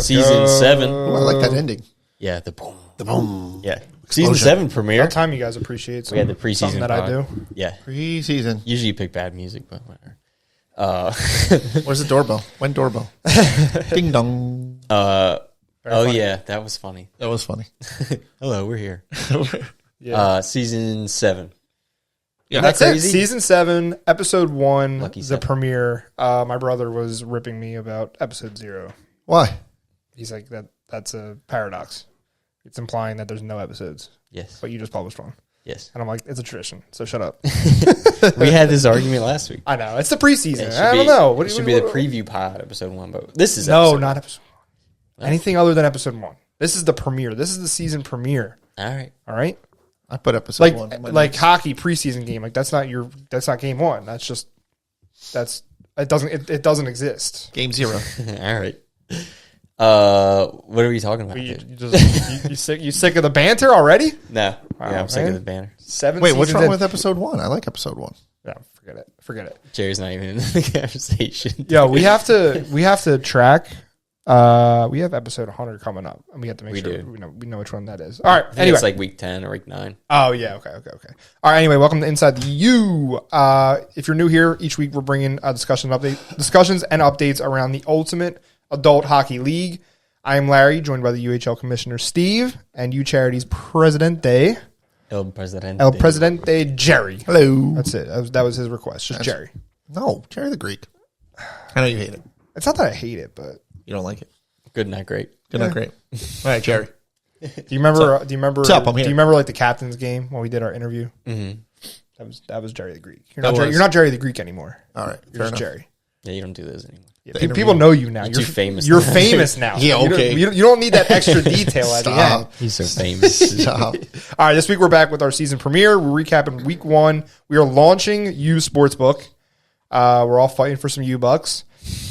Season 7. Ooh, I like that ending. Yeah, the boom. The boom. Yeah. Explosion. Season 7 premiere. That time you guys appreciate We had the preseason something that I pod. do. Yeah. Preseason. Usually you pick bad music, but whatever. Where's the doorbell? When doorbell? Ding dong. Funny. Yeah, that was funny. That was funny. Hello, we're here. Yeah. Season 7. Yeah, That's crazy? it. Season 7, episode 1, Lucky the 7. premiere. My brother was ripping me about episode 0. Why? He's like, that's a paradox. It's implying that there's no episodes, Yes. but you just published one. Yes. And I'm like, it's a tradition, so shut up. We had this argument last week. I know. It's the preseason. It I don't know. It should be the preview pod, episode 1. But this is No, episode not episode 1. Anything other than episode 1. This is the premiere. This is the season premiere. All right. All right? I put episode 1. in my Like notes. hockey preseason game. Like that's not game 1. It doesn't exist. Game 0. All right. What are we talking about? You sick of the banter already? No. Wow, Yeah, I'm sick man. of the banner. 7 Wait, what's seasons wrong in. with episode 1? I like episode 1. No, forget it. Jerry's not even in the conversation. Yo, we have to track. We have episode 100 coming up, and we have to make sure we know which one that is. All right. I think Anyway, it's like week 10 or week 9. oh yeah. Okay. All right. Anyway, welcome to Inside the U. If you're new here, each week we're bringing discussions and updates around the Ultimate Adult Hockey League. I am Larry, joined by the UHL Commissioner Steve and U Charity's Presidente El Presidente Jerry. Hello. That's it. That was his request. Just Jerry. No, Jerry the Greek. I know you hate it. It's not that I hate it, but You don't like it. Good, not great. Good, not great. All right, Jerry. do you remember? Do you remember? What's up? I'm here. Do you remember like the captain's game when we did our interview? Mm-hmm. That was Jerry the Greek. was. You're not Jerry the Greek anymore. All right. You're just enough. Jerry. Yeah, you don't do those anymore. Yeah, people know you now. You're too famous You're now. famous now. Yeah, okay. You don't need that extra detail at the end. Stop. He's so famous. Stop. All right, this week we're back with our season premiere. We're recapping week 1. We are launching U-Sportsbook. We're all fighting for some U-Bucks,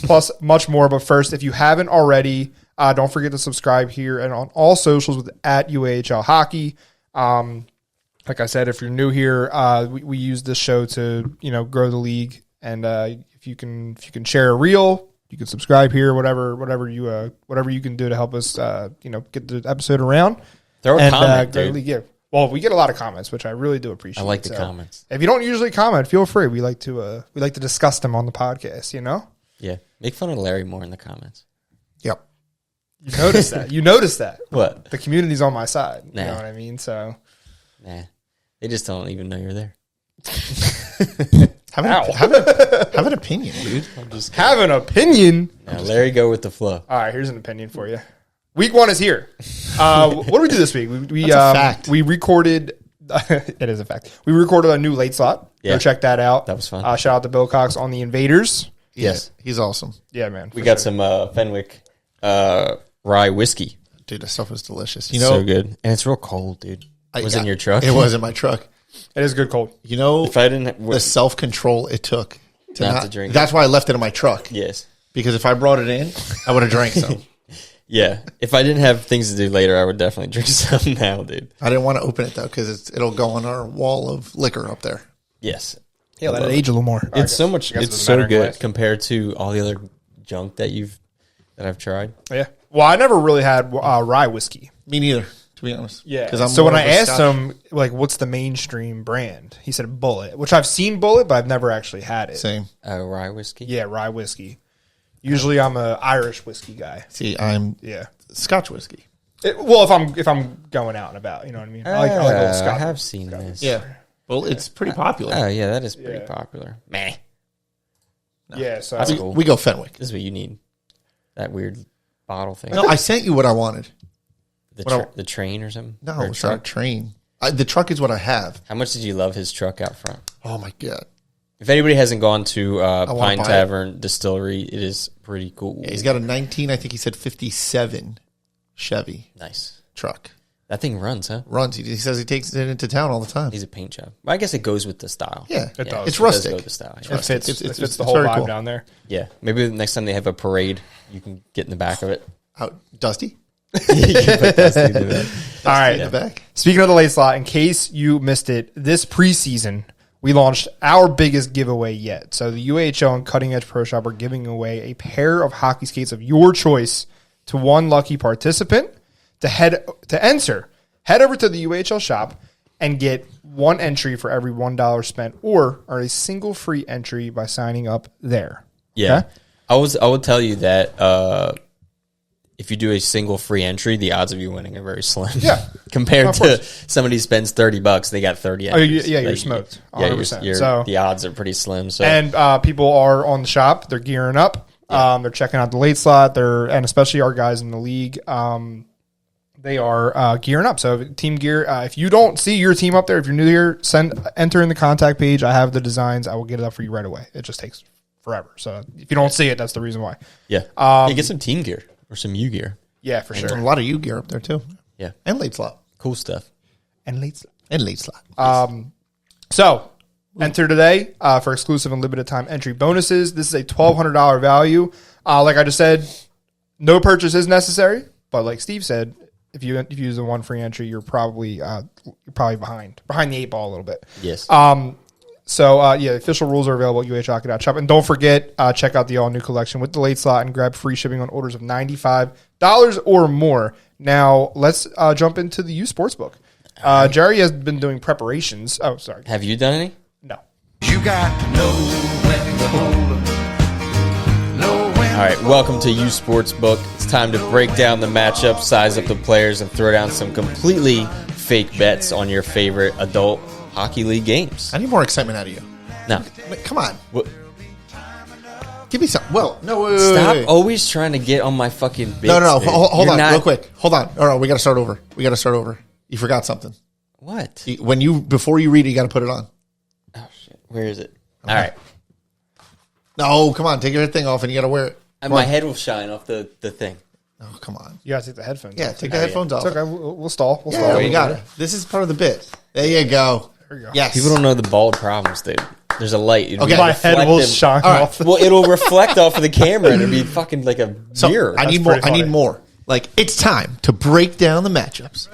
plus much more. But first, if you haven't already, don't forget to subscribe here and on all socials with @UAHL Hockey. Like I said, if you're new here, we use this show to grow the league. And if you can share a reel, you can subscribe here. Whatever you can do to help us, get the episode around. Throw a comment, grow the dude. league. Yeah. Well, we get a lot of comments, which I really do appreciate. I like the So, comments. if you don't usually comment, feel free. We like to discuss them on the podcast. Yeah. Make fun of Larry more in the comments. Yep. You notice that. You notice that. What? The community's on my side. Nah. You know what I mean? So Nah. They just don't even know you're there. Have an opinion, dude. I'm just have an opinion. now, Larry, go with the flow. All right, here's an opinion for you. Week 1 is here. What do we do this week? We That's a fact. We recorded. It is a fact. We recorded a new late slot. Yeah. Go check that out. That was fun. Shout out to Bill Cox on the Invaders. Yes. Yeah, he's awesome. Yeah, man. We got some Fenwick rye whiskey. Dude, that stuff was delicious. So good. And it's real cold, dude. It was in your truck? It was in my truck. It is good cold. You know, If I didn't... the self-control it took Not to drink That's why I left it in my truck. Yes. Because if I brought it in, I would have drank some. Yeah. If I didn't have things to do later, I would definitely drink some now, dude. I didn't want to open it, though, because it'll go on our wall of liquor up there. Yes. Yeah, let it age a little more. It's so much... guess it It's doesn't so matter good anyways. compared to all the other junk that I've tried. Yeah. Well, I never really had rye whiskey. Me neither, to be honest. Yeah. 'Cause I'm So more when I of a asked Scotch- him, like, what's the mainstream brand? He said Bullet, which I've seen Bullet, but I've never actually had it. Same. Rye whiskey? Yeah, rye whiskey. Usually I'm a Irish whiskey guy. See, I'm Yeah. Scotch whiskey. Well, if I'm going out and about, you know what I mean? I like a little I Scotch. have seen this. Yeah. Well, it's pretty popular. Oh, yeah, that is pretty Yeah. popular. Meh. Yeah, so That's we, cool. we go Fenwick. This is what you need. That weird bottle thing. No, I sent you what I wanted. The train or something? No, Or it's not a train. The truck is what I have. How much did you love his truck out front? Oh, my God. If anybody hasn't gone to wanna Pine buy it. Tavern Distillery, it is pretty cool. Yeah, he's got a 19, I think he said 57 Chevy Nice. truck. That thing runs, huh? Runs. He says he takes it into town all the time. He's a paint job. Well, I guess it goes with the style. Yeah, It does. It's It does rustic. go with the style. it Yeah. fits, It's- it fits it's the whole very vibe cool. down there. Yeah. Maybe the next time they have a parade, you can get in the back of it. Out Dusty You can put Dusty in the back. All right. in the back. Speaking of the late slot, in case you missed it, this preseason, we launched our biggest giveaway yet. So the UAHL and Cutting Edge Pro Shop are giving away a pair of hockey skates of your choice to one lucky participant to head over to the UAHL shop and get one entry for every $1 spent, or earn a single free entry by signing up there. Yeah. Okay? I would tell you that if you do a single free entry, the odds of you winning are very slim. Yeah. Compared Of to course. somebody who spends $30, they got 30 Oh, entries. yeah, you're smoked. 100%. Yeah, So- the odds are pretty slim. So And people are on the shop. They're gearing up. They're checking out the late slot. And especially our guys in the league, they are gearing up. So team gear. If you don't see your team up there, if you're new here, enter in the contact page. I have the designs. I will get it up for you right away. It just takes forever. So if you don't see it, that's the reason why. yeah, get some team gear or some U gear. Yeah, for sure. A lot of U gear up there too, Yeah, and late slot, cool stuff. And late slot. and late slot. So enter today for exclusive and limited time entry bonuses. This is a $1,200 value. Like I just said, no purchase is necessary. But like Steve said, if you use the one free entry, you're probably behind the 8 ball a little bit. Yes. So, the official rules are available at UAHLHOCKEY.SHOP. And don't forget, check out the all-new collection with the late slot and grab free shipping on orders of $95 or more. Now, let's jump into the U-Sportsbook. Jerry has been doing preparations. Oh, sorry. Have you done any? No. You got to know when to hold 'em, know when. All right, welcome to U-Sportsbook. It's time to break down the matchup, size up the players, and throw down some completely fake bets on your favorite adult hockey league games. I need more excitement out of you. Now, Come on, what, give me some. Well, no, wait, stop wait. always trying to get on my fucking bits. No, dude. hold You're on, not- real quick. Hold on. All right, we got to start over. You forgot something. What? Before you read it, you got to put it on. Oh, shit. Where is it? All right. No, come on, take your thing off and you got to wear it. And my head will shine off the thing. Oh, come on. You got to take the headphones Yeah, off. take the headphones off. It's okay. We'll stall. We'll Yeah, stall. we got it. This is part of the bit. There you go. There you go. Yes. People don't know the bald problems, dude. There's a light. It'll Okay. be My head will reflective. shine All right. off. Well, it'll reflect off of the camera and it'll be fucking like a So, mirror. I need That's more. pretty I need funny. more. Like, it's time to break down the matchups.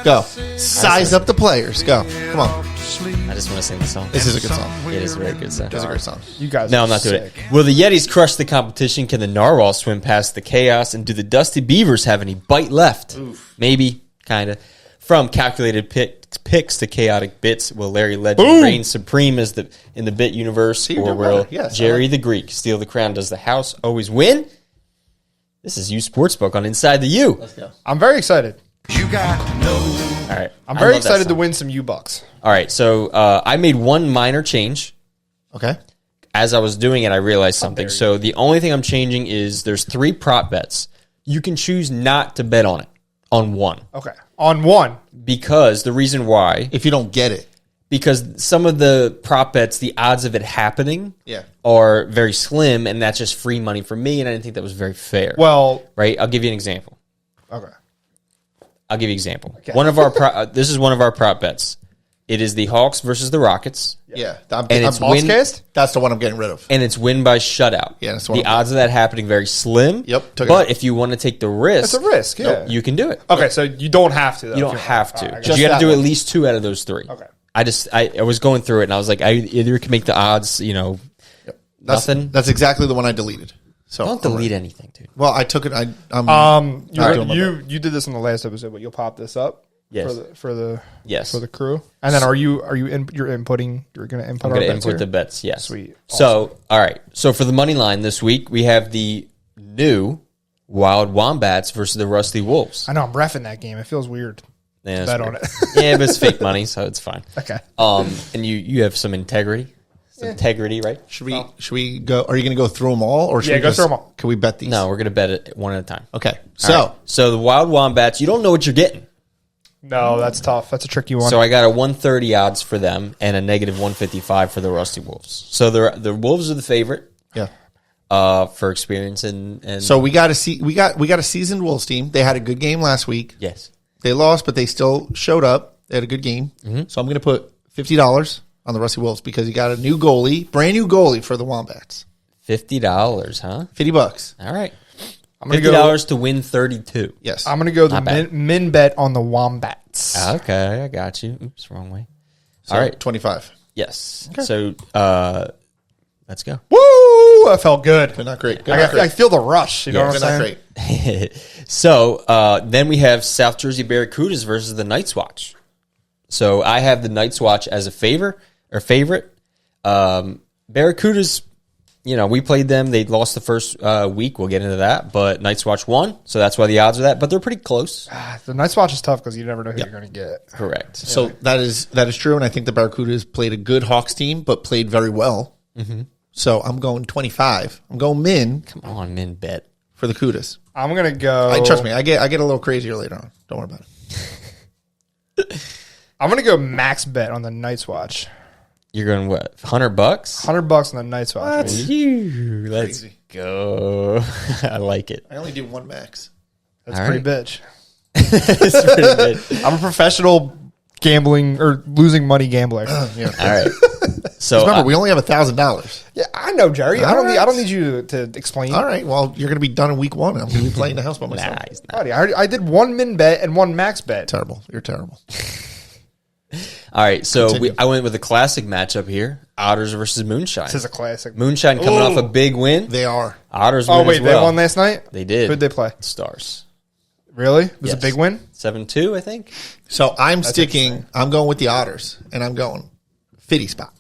Go. Size up the players. Go. Come on. I just want to sing the song. This is a good song. It is a very good song. It's a great song. You guys No, are I'm not doing sick. it. Will the Yetis crush the competition? Can the Narwhals swim past the chaos? And do the Dusty Beavers have any bite left? Maybe, kind of. From calculated picks to chaotic bits, will Larry Legend reign supreme as in the bit universe? you're Or doing will better. Yes, I Jerry like the Greek steal the crown? Does the house always win? This is U-Sportsbook on Inside the U. Let's go. I'm very excited. You got to know. All right. I'm I very love that excited to song. win some U-Bucks. All right, so I made one minor change. Okay. As I was doing it, I realized something. So the only thing I'm changing is there's 3 prop bets. You can choose not to bet on it, on one. Okay. On one. Because the reason why, If you don't get it. because some of the prop bets, the odds of it happening Yeah. are very slim, and that's just free money for me, and I didn't think that was very fair. Well, Right? I'll give you an example. okay. One of our this is one of our prop bets. It is the Hawks versus the Rockets, Yeah. and it's win. Hawkscast? That's the one I'm getting rid of. And it's win by shutout. Yeah, that's what the I'm- odds of that happening very slim. Yep, took it But out. if you want to take the risk, It's a risk, yeah. you can do it. Okay, so you don't have to, though. You if don't have to. All right, I got But Just you got to that do one. at least 2 out of those 3. Okay. I was going through it and I was like, I either can make the odds, nothing. That's exactly the one I deleted. So Don't delete anything, dude. Well, I took it. I'm You, doing my you did this in the last episode, but you'll pop this up Yes. for the Yes. for the crew. And then you're inputting? You're going to input. I'm our going to bets input here? the bets. Yes. Sweet. So, all right. So for the money line this week, we have the new Wild Wombats versus the Rusty Wolves. I know I'm reffing that game. It feels weird. Yeah, Bet that's on weird. it. Yeah, but it's fake money, so it's fine. Okay. And you have some integrity. Integrity, right? Should we go? Are you going to go through them all, or should Yeah, we go just, through 'em all. Can we bet these? No, we're going to bet it one at a time. Okay. All So right. So the Wild Wombats, you don't know what you're getting. No, that's tough. That's a tricky one. So I got a 130 odds for them and a negative 155 for the Rusty Wolves. So the Wolves are the favorite yeah. for experience and So we got a seasoned Wolves team. They had a good game last week. yes. They lost, but they still showed up. They had a good game. Mm-hmm. So I'm going to put $50 on the Rusty Wolves because you got a new goalie, brand new goalie for the Wombats. $50, huh? $50. All right. I'm gonna $50 to win 32. Yes. I'm going to go the Not bad. min bet on the Wombats. Okay, I got you. Oops, wrong way. So All right. 25. Yes. So let's go. Woo! Woo, that felt good. But not great. I feel the rush. You know what I'm But not saying? great. So then we have South Jersey Barracudas versus the Knights Watch. So I have the Knights Watch as a favorite. Barracudas, we played them. They lost the first week. We'll get into that. But Knights Watch won, so that's why the odds are that. But they're pretty close. The Knights Watch is tough because you never know who you're going to get. Correct. So that is true, and I think the Barracudas played a good Hawks team, but played very well. Mm-hmm. So I'm going 25. I'm going min. Come on, min bet. For the Cudas. I'm going to go. Trust me, I get a little crazier later on. Don't worry about it. I'm going to go max bet on the Knights Watch. You're going what? $100? $100 on the Night's Watch. Let's go. I like it. I only do one max. That's All pretty right. bitch. It's pretty good. I'm a professional gambling or losing money gambler. Yeah. All right. So Remember, we only have $1,000. Yeah, I know, Jerry. I don't need you to explain. All right. Well, you're going to be done in week 1. And I'm going to be playing the house by myself. nah, he's not. Buddy, I did one min bet and one max bet. Terrible. You're terrible. All right. So Continue. I went with a classic matchup here: Otters versus Moonshine. This is a classic. Moonshine coming off a big win. They are. Otters. Oh win wait, as well. they won last night. They did. Who'd they play? Stars. Really? It was Yes. a big win. 7-2, I think. So I'm going with the Otters, and I'm going 50 spot.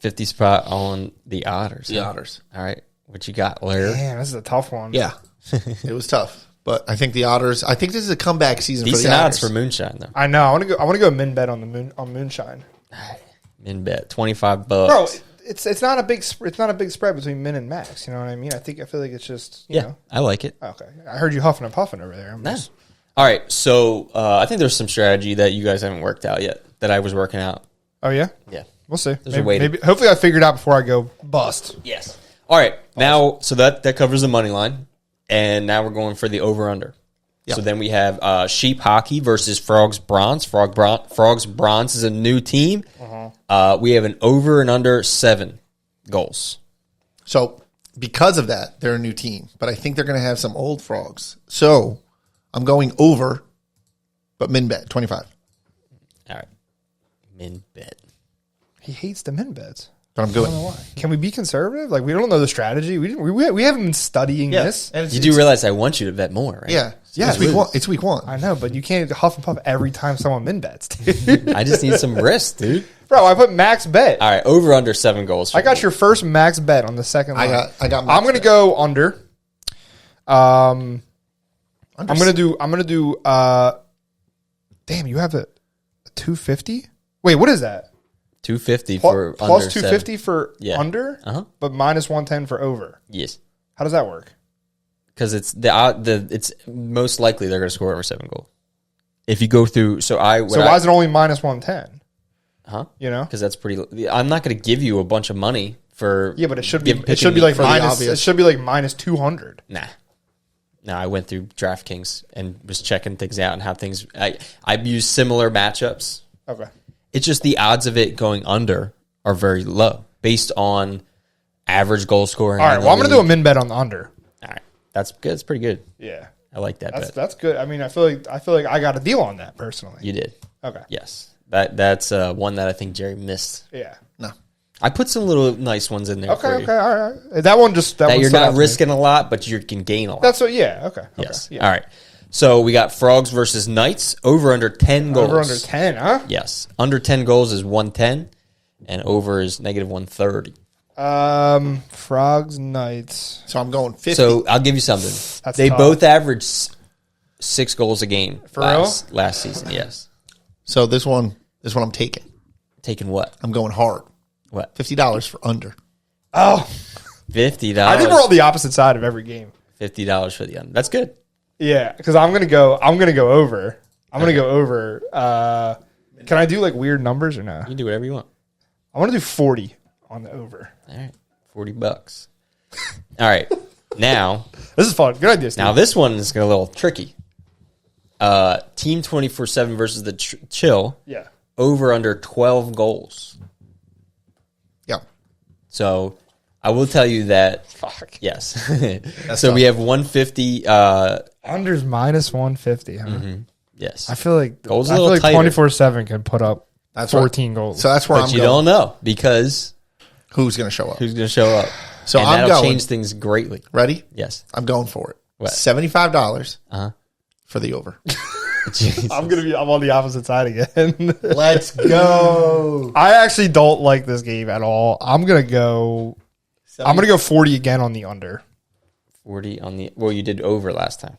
50 spot on the Otters. The huh? Otters. All right. What you got, Larry? Man, this is a tough one. Yeah. It was tough. But I think the Otters, I think this is a comeback season Decent for the odds Otters. for Moonshine, though. I know. I want to go min bet on Moonshine. Min bet $25. Bro, it's not a big spread between min and max. You know what I mean? I feel like it's just you Yeah, know. I like it. Okay, I heard you huffing and puffing over there. Nah. All right. So I think there's some strategy that you guys haven't worked out yet that I was working out. Oh yeah, Yeah. we'll see. There's a way to- Hopefully, I figured it out before I go bust. Yes. All right. Now, so that covers the money line. And now we're going for the over-under. Yep. So then we have Sheep Hockey versus Frogs Bronze. Frogs Bronze is a new team. We have an over and under 7 goals. So because of that, they're a new team. But I think they're going to have some old frogs. So I'm going over, but min bet, 25. All right. Min bet. He hates the min bets. But I'm I don't know doing why. Can we be conservative? Like we don't know the strategy. We haven't been studying this. And You do realize I want you to bet more, right? Yeah. Yeah, It's week 1. It's week 1. I know, but you can't huff and puff every time someone min bets, dude. I just need some risk, dude. Bro, I put max bet. All right. Over under 7 goals. I got your first max bet on the second line. I got. I'm gonna go under. I'm gonna do. Damn, you have a 250. Wait, what is that? 250 Plus, for plus under 250 for Yeah. under, Uh-huh. but minus 110 for over. Yes. How does that work? Because it's it's most likely they're going to score over 7 goals. If you go through, So why is it only minus 110? Huh? You know? Because that's pretty. I'm not going to give you a bunch of money for. Yeah, but it should be. picking It should be like for the minus. obvious. It should be like minus 200. Nah. No, I went through DraftKings and was checking things out and how things. I've used similar matchups. Okay. It's just the odds of it going under are very low based on average goal scoring. All right. in the Well, I'm gonna do a league. min bet on the under. All right, that's good. It's pretty good. Yeah. I like that bet. That's good. I mean, I feel like I got a deal on that personally. You did. Okay. Yes. That's one that I think Jerry missed. Yeah. No. I put some little nice ones in there. Okay. for you. Okay. All right. That one just That one you're stood out not to me. risking a lot, but you can gain a lot. That's what. Yeah. Okay. Yes. Okay. Yeah. All right. So we got Frogs versus Knights. Over under 10 goals. Over under 10, huh? Yes. Under 10 goals is 110, and over is negative 130. Frogs Knights. So I'm going 50. So I'll give you something. That's They tough. both averaged 6 goals a game For last season. Yes. So this one I'm taking. Taking what? I'm going hard. What? $50 for under. Oh, $50. I think we're on the opposite side of every game. $50 for the under. That's good. Yeah, because I'm gonna go over. I'm gonna go over. Can I do like weird numbers or no? You can do whatever you want. I want to do 40 on the over. All right. $40. All right. Now, This is fun. Good idea, Steve. now this one is a little tricky. Team 24/7 versus the Chill. Yeah. Over under 12 goals. Yeah. So I will tell you that. Fuck. Yes. So we have 150. Under's minus 150. Huh? Yes. I feel like Goals a I feel little like tighter. 24/7 can put up That's 14 goals. So that's where But I'm you going. don't know because Who's going to show up? who's going to show up? So and I'm that'll going. change things greatly. Ready? Yes. I'm going for it. What? $75 Uh-huh. for the over. Jesus. I'm on the opposite side again. Let's go. I actually don't like this game at all. I'm gonna go 40 again on the under. 40 on the. Well, you did over last time.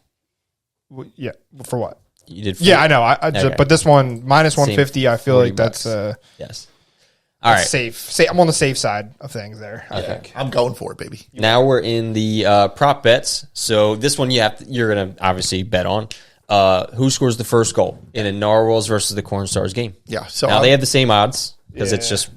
Yeah, for what? You did. 40. Yeah, I know. Okay. But this one minus 150. I feel 40 like that's Yes. All right. safe. I'm on the safe side of things there. I think. I'm going for it, baby. Now we're in the prop bets. So this one you're gonna obviously bet on. Who scores the first goal in a Narwhals versus the Cornstars game? Yeah. So Now they have the same odds because it's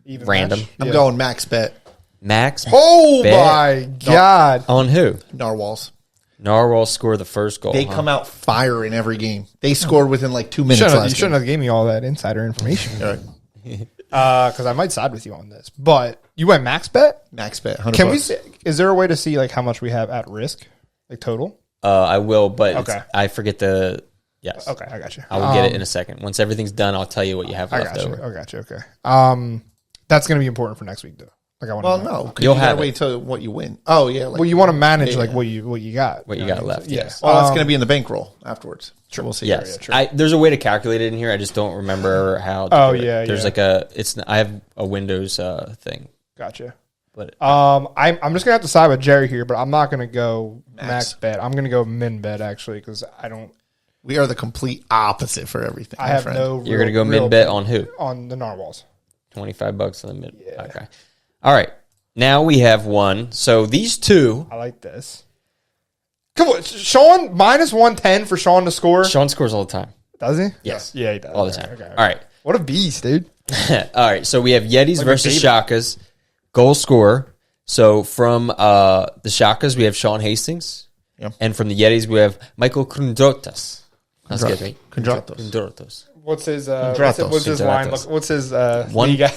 Even random. match? I'm going max bet Max. Oh bet my god! On who? Narwhals. Narwhals score the first goal. They come out fire in every game. They scored within like 2 minutes You last shouldn't game. have gave me all that insider information. All right. Because I might side with you on this. But you went max bet. Max bet. 100 Can we? bucks. See, is there a way to see like how much we have at risk, like total? I will, but Okay. I forget the. Yes. Okay, I got you. I will get it in a second. Once everything's done, I'll tell you what you have I left got you. over. I got you. Okay. That's going to be important for next week, though. Like I want. Well, no. 'Cause You'll you gotta have it. wait till what you win. Oh, yeah. Like, Well, you want to manage Yeah. like what you got. What you got left, yes. well, that's going to be in the bankroll afterwards. Sure. We'll see. Yes, true. there's a way to calculate it in here. I just don't remember how. To Oh, do it. yeah, There's yeah. like a. I have a Windows thing, Gotcha. but I'm just gonna have to side with Jerry here, but I'm not gonna go max bet. I'm gonna go min bet actually because I don't. We are the complete opposite for everything. I my have friend. no. you're gonna go real mid bet on who? on the Narwhals. $25 on the mid. Yeah. Okay. All right. Now we have one. So these two. I like this. Come on, Sean minus 110 for Sean to score. Sean scores all the time. Does he? Yes. Yeah, he does. All the time. Okay. All right. What a beast, dude. All right. So we have Yetis Like versus a baby. Shakas. Goal scorer. So from the Shakas, we have Sean Hastings. Yeah. And from the Yetis, we have Michael Kundrotas. That's good, right? Kondratos. Kundrotas. What's his Kondratos. what's his line Kondratos. look? What's his One- league-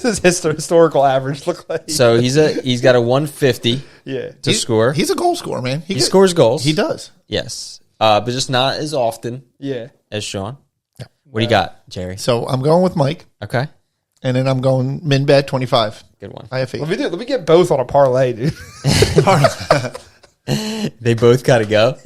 his historical average look like? So he's got a 150 yeah. to score. He's a goal scorer, man. He scores goals. He does. Yes. But just not as often Yeah. as Sean. What do you got, Jerry? So I'm going with Mike, Okay. and then I'm going min bet 25. Good one. I have faith. Let me get both on a parlay, dude. They both got to go.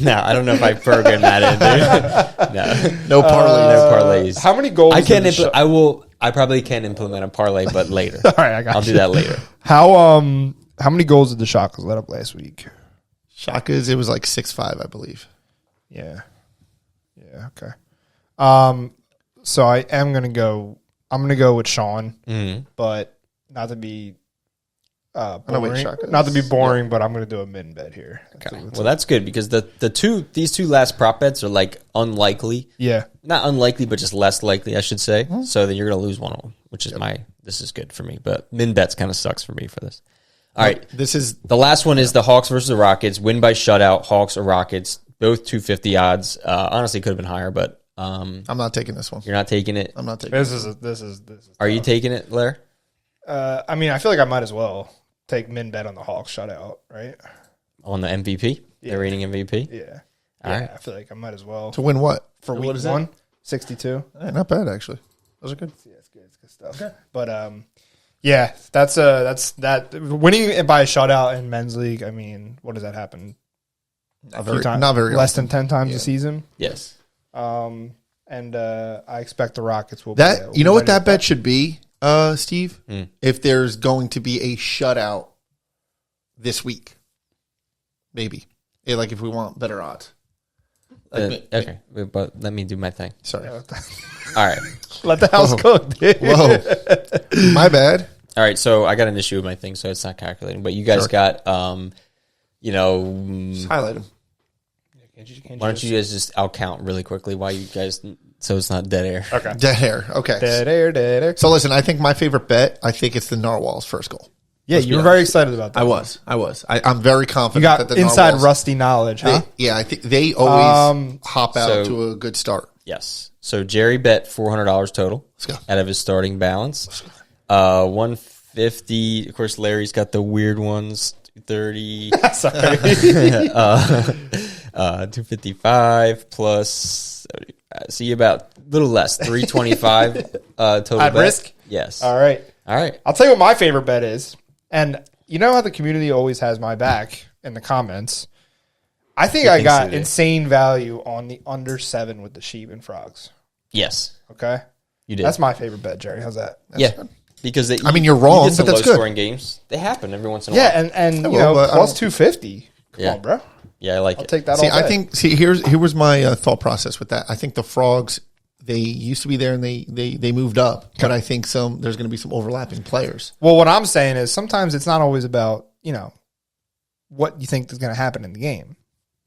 No, I don't know if I programmed that in, dude. No parlay. No parlays. How many goals? I can't. did the I probably can implement a parlay, but later. All right, I got I'll you. do that later. How many goals did the Shockers let up last week? Shakas, it was like 6-5, I believe. Yeah. Yeah. Okay. So I am gonna go. I'm gonna go with Sean, but not to be know what boring. Shaka is. Not to be boring, but I'm gonna do a min bet here. Okay. Well, that's good because these two last prop bets are like unlikely. Yeah. Not unlikely, but just less likely, I should say. So then you're going to lose one of them, which is this is good for me. But min bets kind of sucks for me for this. All right. This is The last one is the Hawks versus the Rockets. Win by shutout, Hawks or Rockets. Both 250 odds. Honestly, could have been higher, but I'm not taking this one. you're not taking it. I'm not taking it. This is. Are you taking it, Lair? I mean, I feel like I might as well take min bet on the Hawks shutout, right? On the MVP? Yeah. The rating MVP? Yeah. All Yeah, right. I feel like I might as well To win what? for What week is that? 1, 62. Not bad, actually. Those are good. Yeah, it's good. It's good stuff. But yeah, that's that winning it by a shutout in men's league. I mean, what does that happen? Not very less often. than 10 times Yeah. a season. Yes. And I expect the Rockets will That be, you know what ready that to bet should be, Steve? If there's going to be a shutout this week, maybe. Yeah, like if we want better odds. Okay. But let me do my thing. Sorry. All right. let the house cook, dude. Whoa. My bad. All right. So I got an issue with my thing, so it's not calculating. But you guys Sure. got, Just highlight them. why don't you guys just out count really quickly while you guys, so it's not dead air. Okay. Dead hair. Okay. Dead air. So listen, I think my favorite bet, I think it's the Narwhals first goal. Yeah, you were very excited about that. I was. I'm very confident You got that the inside Narwhals, rusty knowledge, huh? I think they always hop out so- to a good start. Yes. So Jerry bet $400 total Let's go. out of his starting balance. 150. Of course, Larry's got the weird ones. 30. Sorry. 255 plus. See about a little less. 325 total At bet. risk? Yes. All right. All right. I'll tell you what my favorite bet is. And you know how the community always has my back in the comments. I think I got insane value on the under 7 with the sheep and frogs. Yes. Okay. You did. That's my favorite bet, Jerry. How's that? Good. Because you're wrong, but that's good. Low-scoring games. They happen every once in a while. Yeah, and you know, plus 250. Come on, bro. Yeah, I like I'll it. take that all day. I think, here was my thought process with that. I think the frogs, they used to be there and they moved up, but I think there's going to be some overlapping players. Well, what I'm saying is sometimes it's not always about, you know, what you think is going to happen in the game.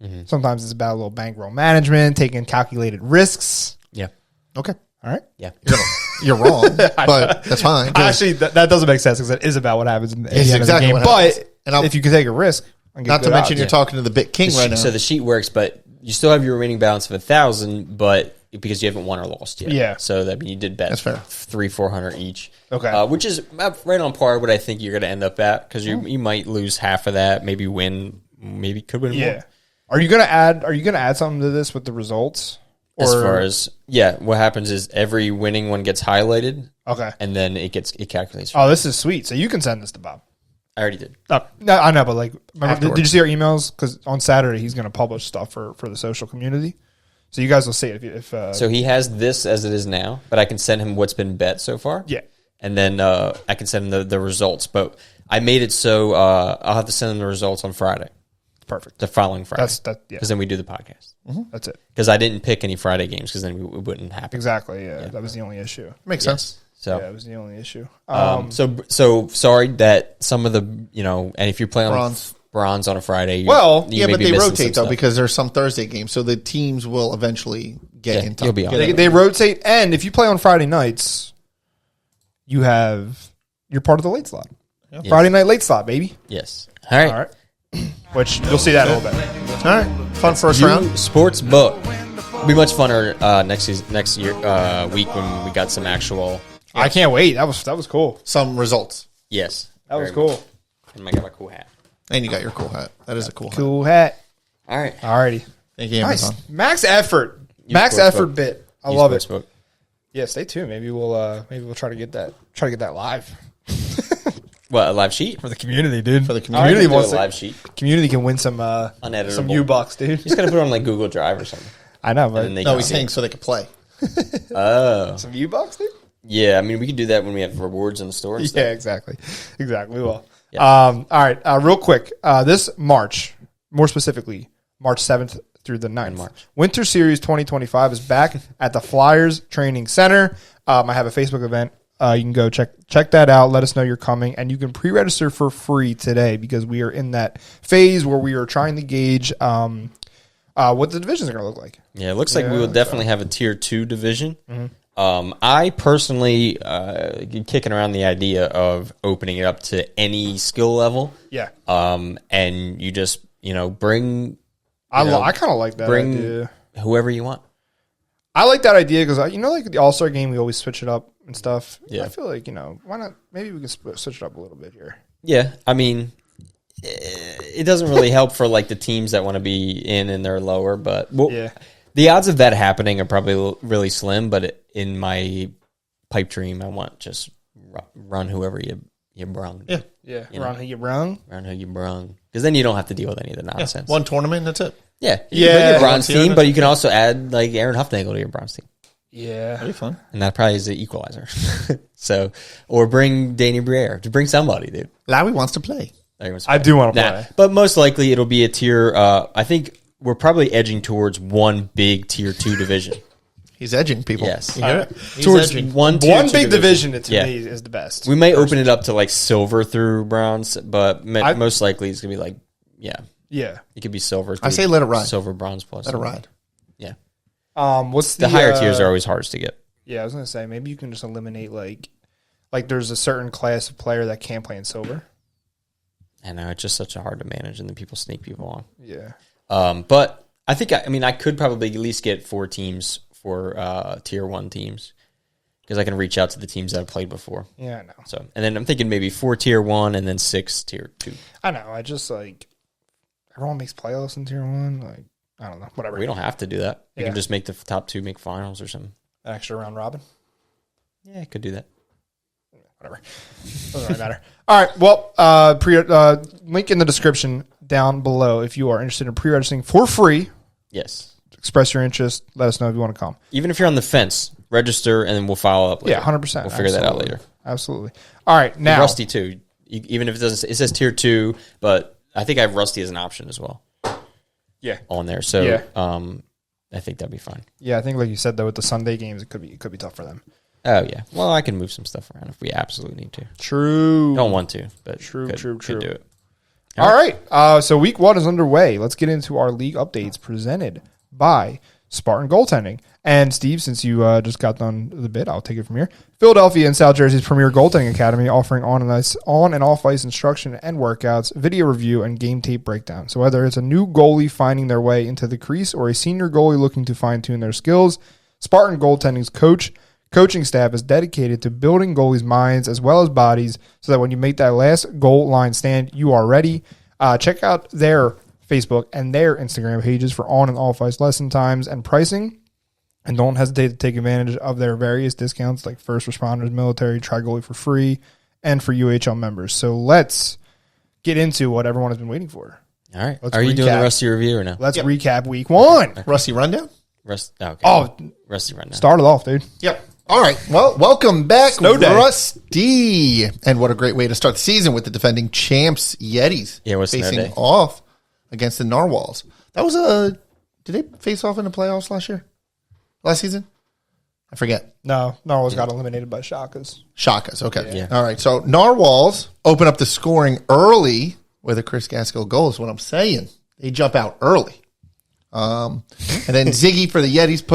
Mm-hmm. Sometimes it's about a little bankroll management, taking calculated risks. Yeah. Okay. All right. Yeah. You're wrong, but that's fine. Actually, that doesn't make sense because it is about what happens in the, It's end exactly of the game. what happens. But if you can take a risk, and get not to good mention odds. you're talking to the bit king right now. So the sheet works, but you still have your remaining balance of 1,000, but because you haven't won or lost yet. Yeah. So that you did bet That's fair. 300-400 each. Okay. Which is right on par what I think you're going to end up at, because you might lose half of that, maybe win, maybe could win more. Are you gonna add something to this with the results? As far as what happens is every winning one gets highlighted. Okay. And then it calculates. Oh, this is sweet. So you can send this to Bob. I already did. No, I know, but like, did you see our emails? Because on Saturday he's going to publish stuff for the social community, so you guys will see it. If so he has this as it is now, but I can send him what's been bet so far. Yeah, and then I can send him the results. But I made it so I'll have to send him the results on Friday. Perfect. The following Friday. Yeah. Because then we do the podcast. Mm-hmm. That's it. Because I didn't pick any Friday games because then it wouldn't happen. Exactly. Yeah, that was the only issue. Makes sense. So yeah, it was the only issue. So sorry that some of the and if you're playing bronze on a Friday, but be they rotate though stuff. because there's some Thursday games, so the teams will eventually get in touch. You'll be on. They rotate, and if you play on Friday nights, you're part of the late slot. Yep. Friday night late slot, baby. Yes. All right. All right. Which you'll see that a little bit. All right, fun first round. U-Sportsbook. It'll be much funner next year week when we got some actual. I can't wait. That was cool. Some results. Yes, that was cool. And I got my cool hat. And you got your cool hat. That is a cool hat. All right. Alrighty. Thank you, nice. Amazon. Max effort. Max effort bit. I love it. Yeah, stay tuned. Maybe we'll try to get that live. What, a live sheet for the community, dude? For the community, community wants a live sheet. Community can win some uneditable, some U-Bucks, dude. You just gotta put it on like Google Drive or something. I know, but no, he's saying so they can play. Oh, some U-Bucks, dude. Yeah, I mean we can do that when we have rewards in the store. And stuff. Yeah, exactly. We will. Yeah. All right, real quick. This March, more specifically, March 7th through the 9th, Winter Series 2025 is back at the Flyers Training Center. I have a Facebook event. You can go check that out. Let us know you're coming, and you can pre-register for free today because we are in that phase where we are trying to gauge what the divisions are going to look like. Yeah, it looks like we will definitely have a Tier 2 division. Mm-hmm. I personally kicking around the idea of opening it up to any skill level. Yeah. And you just bring. I kind of like that idea. Whoever you want. I like that idea because like the All-Star game, we always switch it up and stuff. Yeah. I feel like why not? Maybe we can switch it up a little bit here. Yeah, I mean, it doesn't really help for like the teams that want to be in and they're lower, but the odds of that happening are probably really slim. But in my pipe dream, I want just run whoever you brung. Yeah. Run who you brung. Run who you brung, because then you don't have to deal with any of the nonsense. One tournament, that's it. Yeah, you can bring your bronze team, but you can also add like Aaron Huffnagel to your bronze team. Yeah, that'd be fun. And that probably is the equalizer. So, or bring Danny Briere. To bring somebody, dude. Lowry wants to play. I do want to play. But most likely it'll be a tier. I think we're probably edging towards one big Tier 2 division. He's edging people. Yes. You hear it? Towards edging. One big division to me is the best. We may open it up to like silver through bronze, but most likely it's going to be like, yeah. It could be silver. I say let it ride. Silver, bronze plus. Let it ride. Yeah. What's the higher tiers are always hardest to get. Yeah, I was going to say, maybe you can just eliminate like there's a certain class of player that can't play in silver. I know, it's just such hard to manage, and then people sneak people on. Yeah. But I think, I could probably at least get 4 teams for Tier 1 teams, because I can reach out to the teams that I've played before. Yeah, I know. So, and then I'm thinking maybe 4 Tier 1 and then 6 Tier 2. I know. I just everyone makes playoffs in Tier 1. I don't know. Whatever. We don't have to do that. You can just make the top 2 make finals or something. Extra round robin. Yeah, I could do that. Whatever. Doesn't really matter. All right. Well, link in the description down below if you are interested in pre-registering for free. Yes. Express your interest. Let us know if you want to come. Even if you're on the fence, register and then we'll follow up later. Yeah, 100%. We'll figure that out later. Absolutely. All right. Now, Rusty too. Even if it doesn't, it says tier 2, but I think I have Rusty as an option as well. Yeah. On there. So, Yeah. I think that'd be fine. Yeah, I think like you said though, with the Sunday games, it could be tough for them. Oh yeah. Well, I can move some stuff around if we absolutely need to. True. Don't want to, but True. could do it. All right. So week 1 is underway. Let's get into our league updates presented by Spartan Goaltending. And Steve, since you just got done the bit, I'll take it from here. Philadelphia and South Jersey's premier goaltending academy, offering on and off ice instruction and workouts, video review, and game tape breakdown. So whether it's a new goalie finding their way into the crease or a senior goalie looking to fine tune their skills, Spartan Goaltending's coaching staff is dedicated to building goalies' minds as well as bodies, so that when you make that last goal line stand, you are ready. Check out their Facebook and their Instagram pages for on and off ice lesson times and pricing. And don't hesitate to take advantage of their various discounts like first responders, military, try goalie for free, and for UHL members. So let's get into what everyone has been waiting for. All right. Let's Are you doing the recap. Rusty review or no? Let's recap week 1. Rusty rundown? Okay. Rusty right now. Started off, dude. Yep. All right. Well, welcome back, Snow day. Rusty. And what a great way to start the season with the defending champs, Yetis. Yeah, it was Snow facing day. off against the Narwhals. That was did they face off in the playoffs last season? I forget. No, Narwhals got eliminated by Shakas. Shakas. Okay. Yeah. All right. So Narwhals open up the scoring early with a Chris Gaskell goal is what I'm saying. They jump out early. And then Ziggy for the Yetis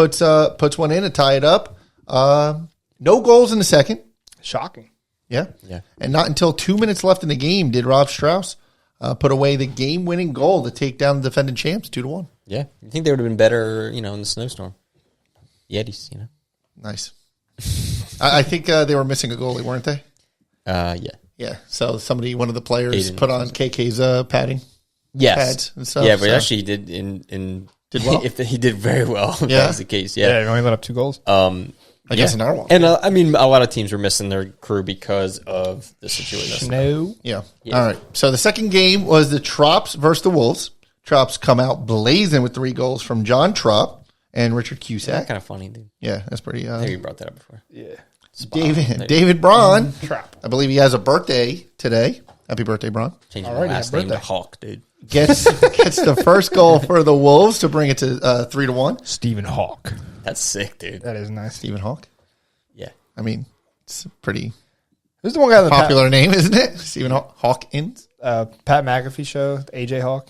puts one in to tie it up. No goals in the second. Shocking. Yeah. Yeah. And not until 2 minutes left in the game did Rob Strauss put away the game-winning goal to take down the defending champs 2-1. Yeah. You think they would have been better, in the snowstorm? Yetis, Nice. I think they were missing a goalie, weren't they? Yeah. Yeah. So one of the players Aiden. put on KK's padding. Yes. Pads and stuff, Yeah, but so- actually he did did well? he did very well. If Yeah? that was the case. Yeah, Yeah. he only let up 2 goals. Against the Narwhals. And a lot of teams were missing their crew because of the situation. No. Yeah. All right. So the second game was the Trops versus the Wolves. Trops come out blazing with 3 goals from John Trop and Richard That's Cusack. kind of funny, dude. Yeah, that's pretty. I think you brought that up before. Yeah. David Braun. Trap. I believe he has a birthday today. Happy birthday, Braun. Changing Alrighty, my last happy name to birthday. Hawk, dude. Gets the first goal for the Wolves to bring it to 3-1. Stephen Hawk. That's sick, dude. That is nice. Stephen Hawk. Yeah. I mean, it's a pretty Who's the one guy that popular name, isn't it? Stephen Hawkins. Pat McAfee show, AJ Hawk?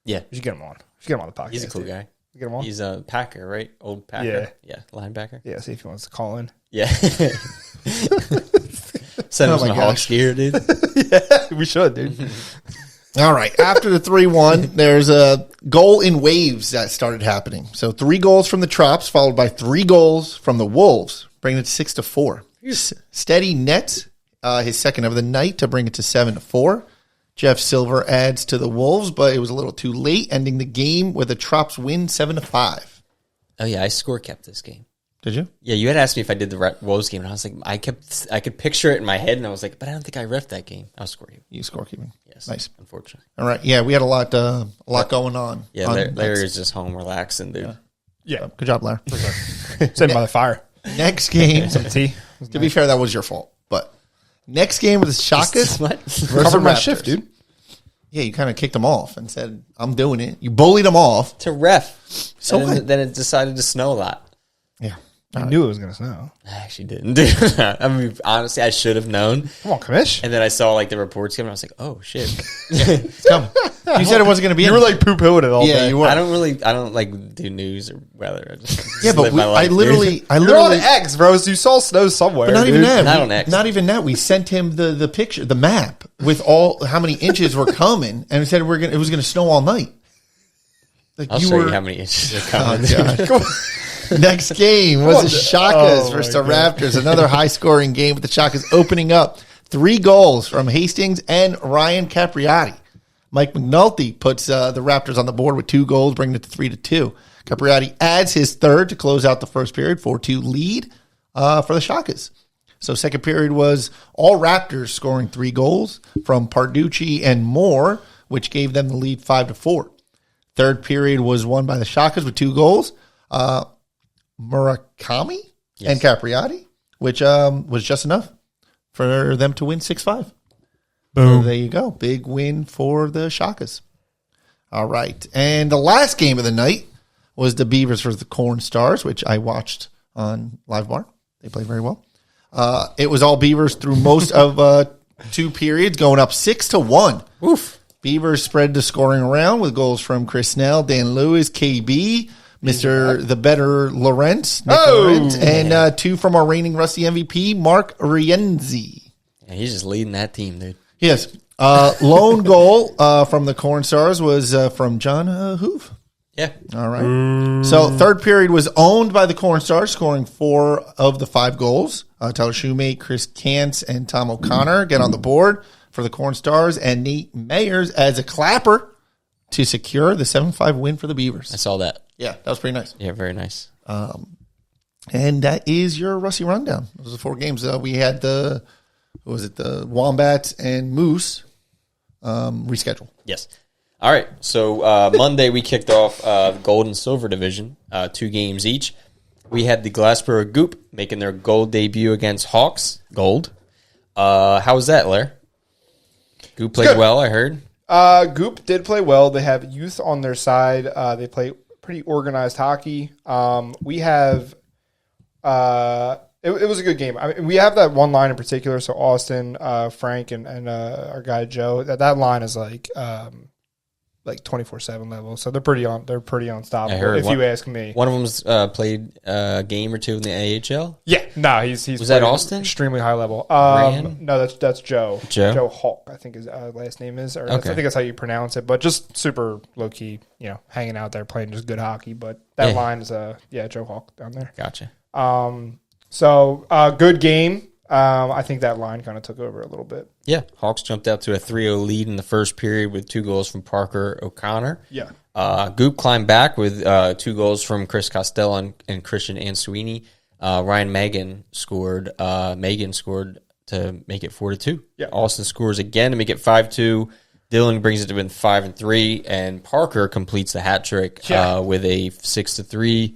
Yeah. We should get him on. We should get him on the podcast. He's a cool dude. guy. Get him on? He's a Packer, right? Old Packer. Yeah. Linebacker. Yeah, see if he wants to call in. Yeah. Send him Oh my some gosh. Hawks gear, dude. We should, dude. All right. After the 3-1, there's a goal in waves that started happening. So 3 goals from the Trops, followed by 3 goals from the Wolves, bringing it to 6-4. Steady nets his second of the night to bring it to 7-4. Jeff Silver adds to the Wolves, but it was a little too late, ending the game with a Trops win 7-5. Oh yeah, I score kept this game. Did you? Yeah, you had asked me if I did the Wolves game, and I was like, I could picture it in my head, and I was like, but I don't think I reffed that game. I'll score you. You scorekeeping. Yes, Nice. unfortunately. All right. Yeah, we had a lot going on. Yeah, on Larry is just home relaxing, dude. Yeah. Good job, Larry. Sitting by the fire. Next game. Some tea. To be fair, that was your fault. But next game was Shakas What? versus Covered my Raptors. shift, dude. Yeah, you kind of kicked them off and said, I'm doing it. You bullied them off. To ref. So and what? then it decided to snow a lot. Yeah. I knew it was going to snow. I actually didn't, dude. I mean, honestly, I should have known. Come on, Kamish. And then I saw like the reports coming. I was like, oh shit. Come. You said it wasn't going to be. You were like poo-pooing it all yeah, day. you were. I don't like do news or weather. I just Yeah, but live my I life, dude. literally, You're on X, bro. So you saw snow somewhere. but not even dude. that. Not We- on X. Not even that. We sent him the picture, the map with all how many inches were coming, and we said it was going to snow all night. Like I'll show you how many inches are coming. Oh, God. Next game was the Shakas Oh, versus my the Raptors. Another high-scoring game with the Shakas opening up. 3 goals from Hastings and Ryan Capriati. Mike McNulty puts the Raptors on the board with 2 goals, bringing it to 3-2. Capriati adds his third to close out the first period, 4-2 lead for the Shakas. So second period was all Raptors scoring 3 goals from Parducci and Moore, which gave them the lead 5-4. Third period was won by the Shockers with 2 goals. Murakami and Capriati, which was just enough for them to win 6-5. Boom. So there you go. Big win for the Shockers. All right. And the last game of the night was the Beavers versus the Corn Stars, which I watched on Live Bar. They played very well. It was all Beavers through most of 2 periods, going up 6-1. Oof. Beavers spread the scoring around with goals from Chris Snell, Dan Lewis, KB, Mr. The Better Lawrence, Nick Lawrence, and 2 from our reigning Rusty MVP, Mark Rienzi. Yeah, he's just leading that team, dude. Yes. Lone goal from the Corn Stars was from John Hoof. Yeah. All right. So third period was owned by the Corn Stars, scoring 4 of the 5 goals. Tyler Shoemate, Chris Kantz, and Tom O'Connor get on the board for the Corn Stars, and Nate Mayers adds a clapper to secure the 7-5 win for the Beavers. I saw that. Yeah, that was pretty nice. Yeah, very nice. And that is your Rusty rundown. Those are 4 games. We had the Wombats and Moose reschedule. Yes. All right. So Monday we kicked off the Gold and Silver division, 2 games each. We had the Glassboro Goop making their gold debut against Hawks. Gold. How was that, Lair? Goop played well, I heard. Goop did play well. They have youth on their side. They play pretty organized hockey. We have it was a good game. I mean, we have that one line in particular. So Austin, Frank, and our guy Joe. That line is like 24/7 level. So they're pretty unstoppable. If you ask me, one of them's played a game or 2 in the AHL. Yeah, no, he's was that Austin? Extremely high level. Rand? No, that's Joe. Joe Hawk, I think his last name is. Or Okay. I think that's how you pronounce it. But just super low key, hanging out there playing just good hockey. But that line is Joe Hawk down there. Gotcha. So good game. I think that line kind of took over a little bit. Yeah, Hawks jumped out to a 3-0 lead in the first period with 2 goals from Parker O'Connor. Yeah. Goop climbed back with 2 goals from Chris Costello and Christian Answini. Ryan Megan scored. Megan scored to make it 4-2. Yeah. Austin scores again to make it 5-2. Dylan brings it to win 5-3, and Parker completes the hat trick with a 6-3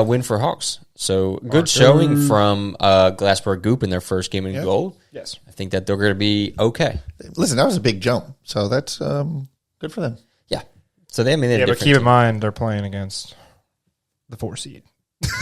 win for Hawks. So good showing from Glassboro Goop in their first game in gold. Yes. I think that they're going to be okay. Listen, that was a big jump, so that's good for them. Yeah. So they made a but keep in mind they're playing against the 4 seed.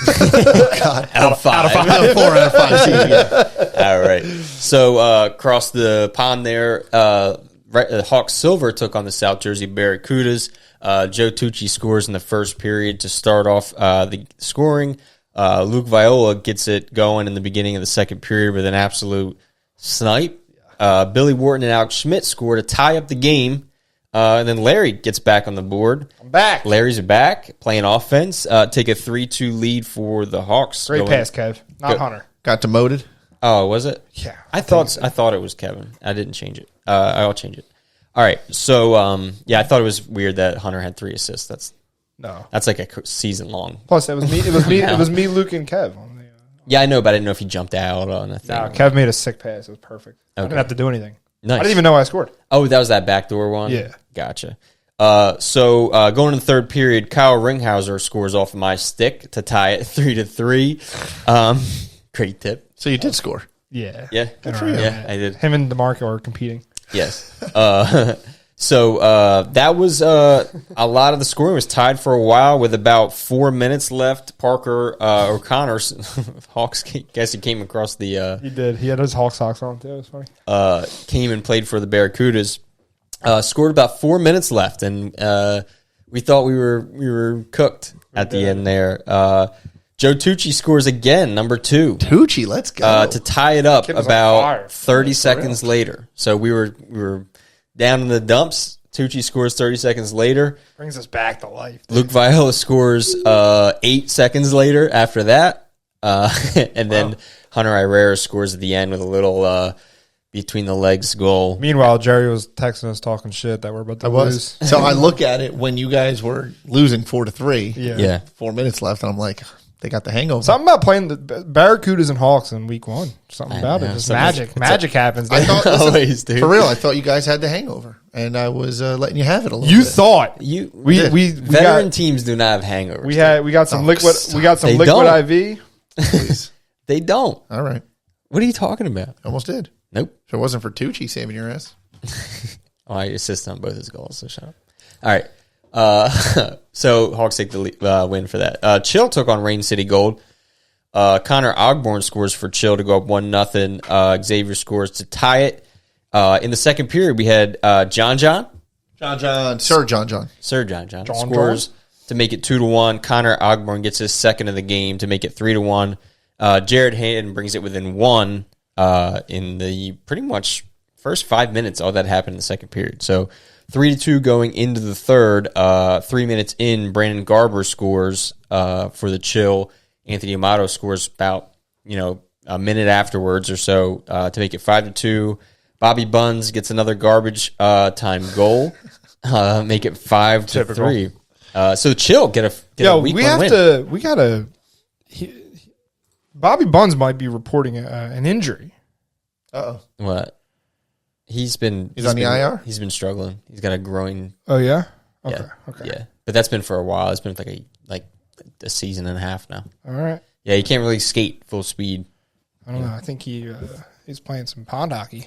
God, out of 5. 4 out of 5 seed, yeah. All right. So across the pond there, Hawks Silver took on the South Jersey Barracudas. Joe Tucci scores in the first period to start off the scoring. Luke Viola gets it going in the beginning of the second period with an absolute snipe. Billy Wharton and Alex Schmidt scored to tie up the game. And then Larry gets back on the board. I'm back. Larry's back, playing offense. Take a 3-2 lead for the Hawks. Great pass, Kev. Not Hunter. Got demoted. Oh, was it? Yeah. I thought it was Kevin. I didn't change it. I'll change it. All right. So, I thought it was weird that Hunter had 3 assists. That's like a season long. Plus, it was me. It was me, Luke, and Kev. Yeah, I know, but I didn't know if he jumped out on a thing. No, Kev made a sick pass. It was perfect. I didn't have to do anything. Nice. I didn't even know I scored. Oh, that was that backdoor one? Yeah. Gotcha. So going to the third period, Kyle Ringhauser scores off my stick to tie it 3-3. Great tip. So you did score. Yeah. Yeah. Yeah, I did. Him and DeMarco are competing. Yes. So that was a lot of the scoring was tied for a while with about 4 minutes left. Parker O'Connor, Hawks, guess he came across the. He did. He had his Hawks socks on too. It was funny. Came and played for the Barracudas. Scored about 4 minutes left, and we thought we were cooked at the end there. Joe Tucci scores again, number 2. Tucci, let's go. To tie it up Kid was on about fire. 30 seconds later. So we were down in the dumps. Tucci scores 30 seconds later. Brings us back to life. Luke Viola scores 8 seconds later after that. And then Hunter Irera scores at the end with a little between the legs goal. Meanwhile, Jerry was texting us talking shit that we're about to lose. So I look at it when you guys were losing 4-3. Yeah. Yeah. 4 minutes left, and I'm like, They got the hangover. Something about playing the Barracudas and Hawks in week 1. Something about know, it. Just something- magic happens. I thought, listen, Always, dude. for real, I thought you guys had the hangover, and I was letting you have it a little You bit. thought We veteran got teams do not have hangovers. we got some liquid They liquid don't. IV. Please. They don't. All right. What are you talking about? Almost did. Nope. If it wasn't for Tucci saving your ass. Oh, I assist on both his goals, so shut up. All right. So Hawks take the win for that. Chill took on Rain City Gold. Connor Ogborn scores for Chill to go up 1-0. Xavier scores to tie it. In the second period, we had Sir John scores to make it 2-1. Connor Ogborn gets his second of the game to make it 3-1. Jared Hayden brings it within 1 in the pretty much first 5 minutes. All that happened in the second period. So 3-2 going into the third. 3 minutes in, Brandon Garber scores for the Chill. Anthony Amato scores about a minute afterwards or so to make it 5-2. Bobby Buns gets another garbage time goal, make it 5-3. So Chill get a week one win. Bobby Buns might be reporting an injury. Uh-oh. What? He's on the IR? He's been struggling. He's got a groin. Oh yeah. Okay. Yeah. Okay. Yeah, but that's been for a while. It's been like a season and a half now. All right. Yeah, he can't really skate full speed. I don't know. I think he's playing some pond hockey.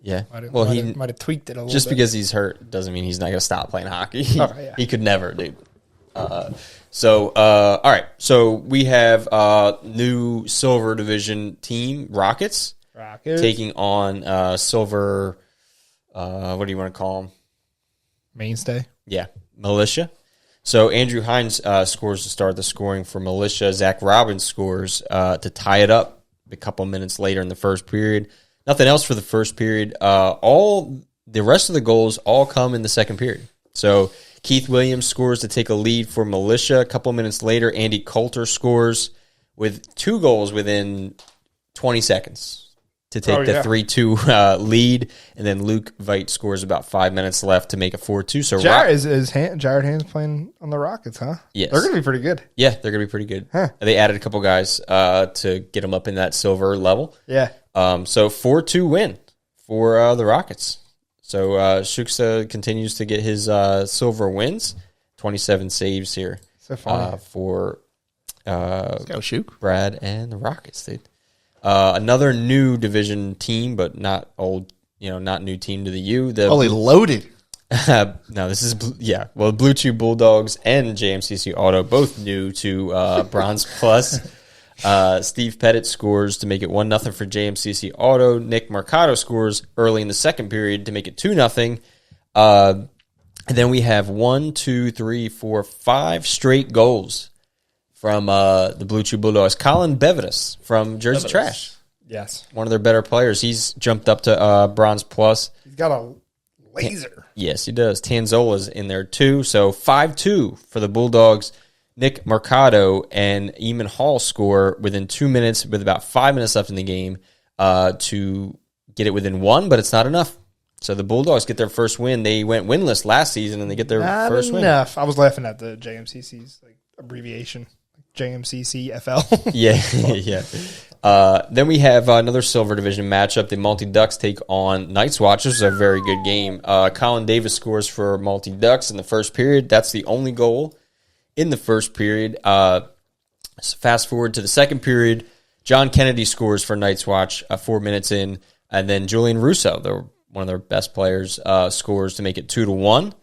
Yeah. He might have tweaked it a little just bit. because he's hurt doesn't mean he's not going to stop playing hockey. Okay, yeah. He could never, dude. All right. So we have new Silver Division team, Rockets, taking on Silver. What do you want to call them? Mainstay. Yeah, Militia. So Andrew Hines scores to start the scoring for Militia. Zach Robbins scores to tie it up a couple minutes later in the first period. Nothing else for the first period. All the rest of the goals all come in the second period. So Keith Williams scores to take a lead for Militia. A couple minutes later, Andy Coulter scores with 2 goals within 20 seconds to take the 3-2 lead. And then Luke Veit scores about 5 minutes left to make it 4-2. So Jared Haynes playing on the Rockets, huh? Yes. They're going to be pretty good. Yeah, they're going to be pretty good. Huh. They added a couple guys to get them up in that silver level. Yeah. So 4-2 win for the Rockets. So Shuksa continues to get his silver wins. 27 saves here So funny. for Let's go, Shuk. Brad and the Rockets, dude. Another new division team, but not old, not new team to the U. Holy loaded. No, this is Blue Chew Bulldogs and JMCC Auto, both new to Bronze Plus. Steve Pettit scores to make it 1-0 for JMCC Auto. Nick Mercado scores early in the second period to make it 2-0. And then we have 5 straight goals from the Blue Chew Bulldogs. Colin Beveris from Jersey Trash. Yes. One of their better players. He's jumped up to Bronze Plus. He's got a laser. Yes, he does. Tanzola's in there too. So 5-2 for the Bulldogs. Nick Mercado and Eamon Hall score within 2 minutes with about 5 minutes left in the game to get it within 1, but it's not enough. So the Bulldogs get their first win. They went winless last season, and they get their first win. Enough. I was laughing at the JMCC's abbreviation. JMCCFL. Yeah. Then we have another Silver Division matchup. The Multi Ducks take on Knights Watch. This is a very good game. Colin Davis scores for Multi Ducks in the first period. That's the only goal in the first period. So fast forward to the second period. John Kennedy scores for Knights Watch 4 minutes in. And then Julian Russo, one of their best players, scores to make it 2-1.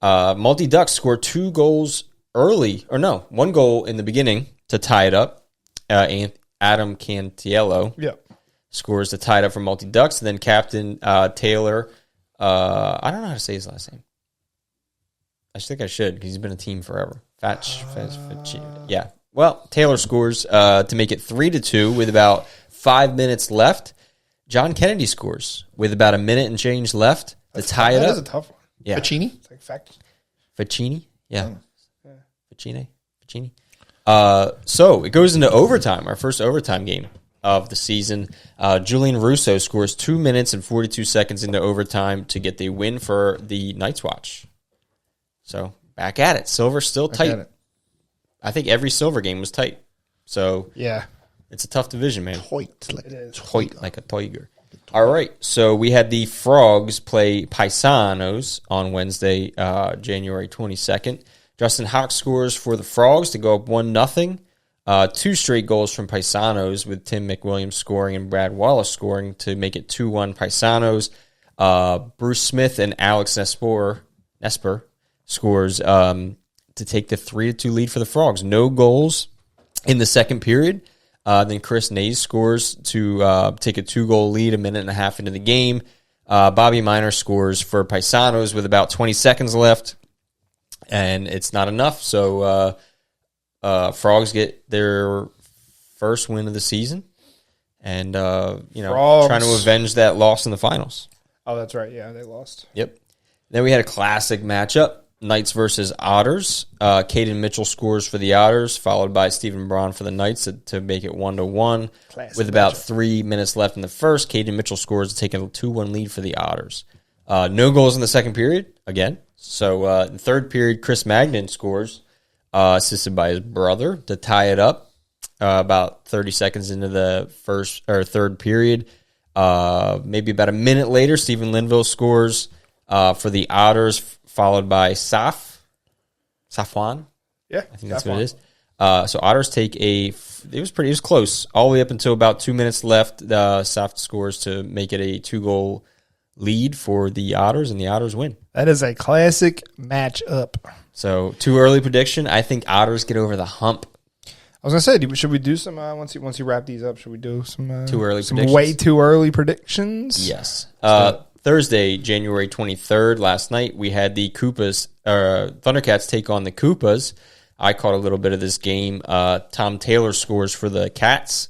Multi Ducks score 2 goals early, or no, 1 goal in the beginning to tie it up. Adam Cantiello scores to tie it up for Multi Ducks. And then Captain Taylor, I don't know how to say his last name. I think I should because he's been a team forever. Yeah. Well, Taylor scores to make it 3-2 with about 5 minutes left. John Kennedy scores with about a minute and change left to tie it up. That is a tough one. Yeah. Pacini? It's like fact. Ficini? Yeah. Ficini. So it goes into overtime, our first overtime game of the season. Julian Russo scores 2 minutes and 42 seconds into overtime to get the win for the Knights Watch. So back at it. Silver's still tight. I think every Silver game was tight. So Yeah. it's a tough division, man. Toit Like a tiger. All right. So we had the Frogs play Paisanos on Wednesday, January 22nd. Justin Hawk scores for the Frogs to go up 1-0. 2 straight goals from Paisanos with Tim McWilliams scoring and Brad Wallace scoring to make it 2-1 Paisanos. Bruce Smith and Alex Nesper scores to take the 3-2 lead for the Frogs. No goals in the second period. Then Chris Nays scores to take a 2-goal lead a minute and a half into the game. Bobby Miner scores for Paisanos with about 20 seconds left, and it's not enough. So Frogs get their first win of the season, and Frogs. trying to avenge that loss in the finals. Oh, that's right. Yeah, they lost. Yep. Then we had a classic matchup. Knights versus Otters. Caden Mitchell scores for the Otters, followed by Stephen Braun for the Knights to make it 1-1. With about 3 minutes left in the first, Caden Mitchell scores to take a 2-1 lead for the Otters. No goals in the second period, again. So in the third period, Chris Magnan scores, assisted by his brother, to tie it up about 30 seconds into the third period. Maybe about a minute later, Stephen Linville scores for the Otters, followed by Safwan. Yeah, I think that's what it is. So Otters take it was close, all the way up until about 2 minutes left. Saf scores to make it a 2-goal lead for the Otters, and the Otters win. That is a classic matchup. So, too early prediction. I think Otters get over the hump. I was gonna say, should we do some once you wrap these up? Should we do some Too early some predictions? way too early predictions? Yes. Thursday, January 23rd, last night, we had the Koopas, Thundercats take on the Koopas. I caught a little bit of this game. Tom Taylor scores for the Cats,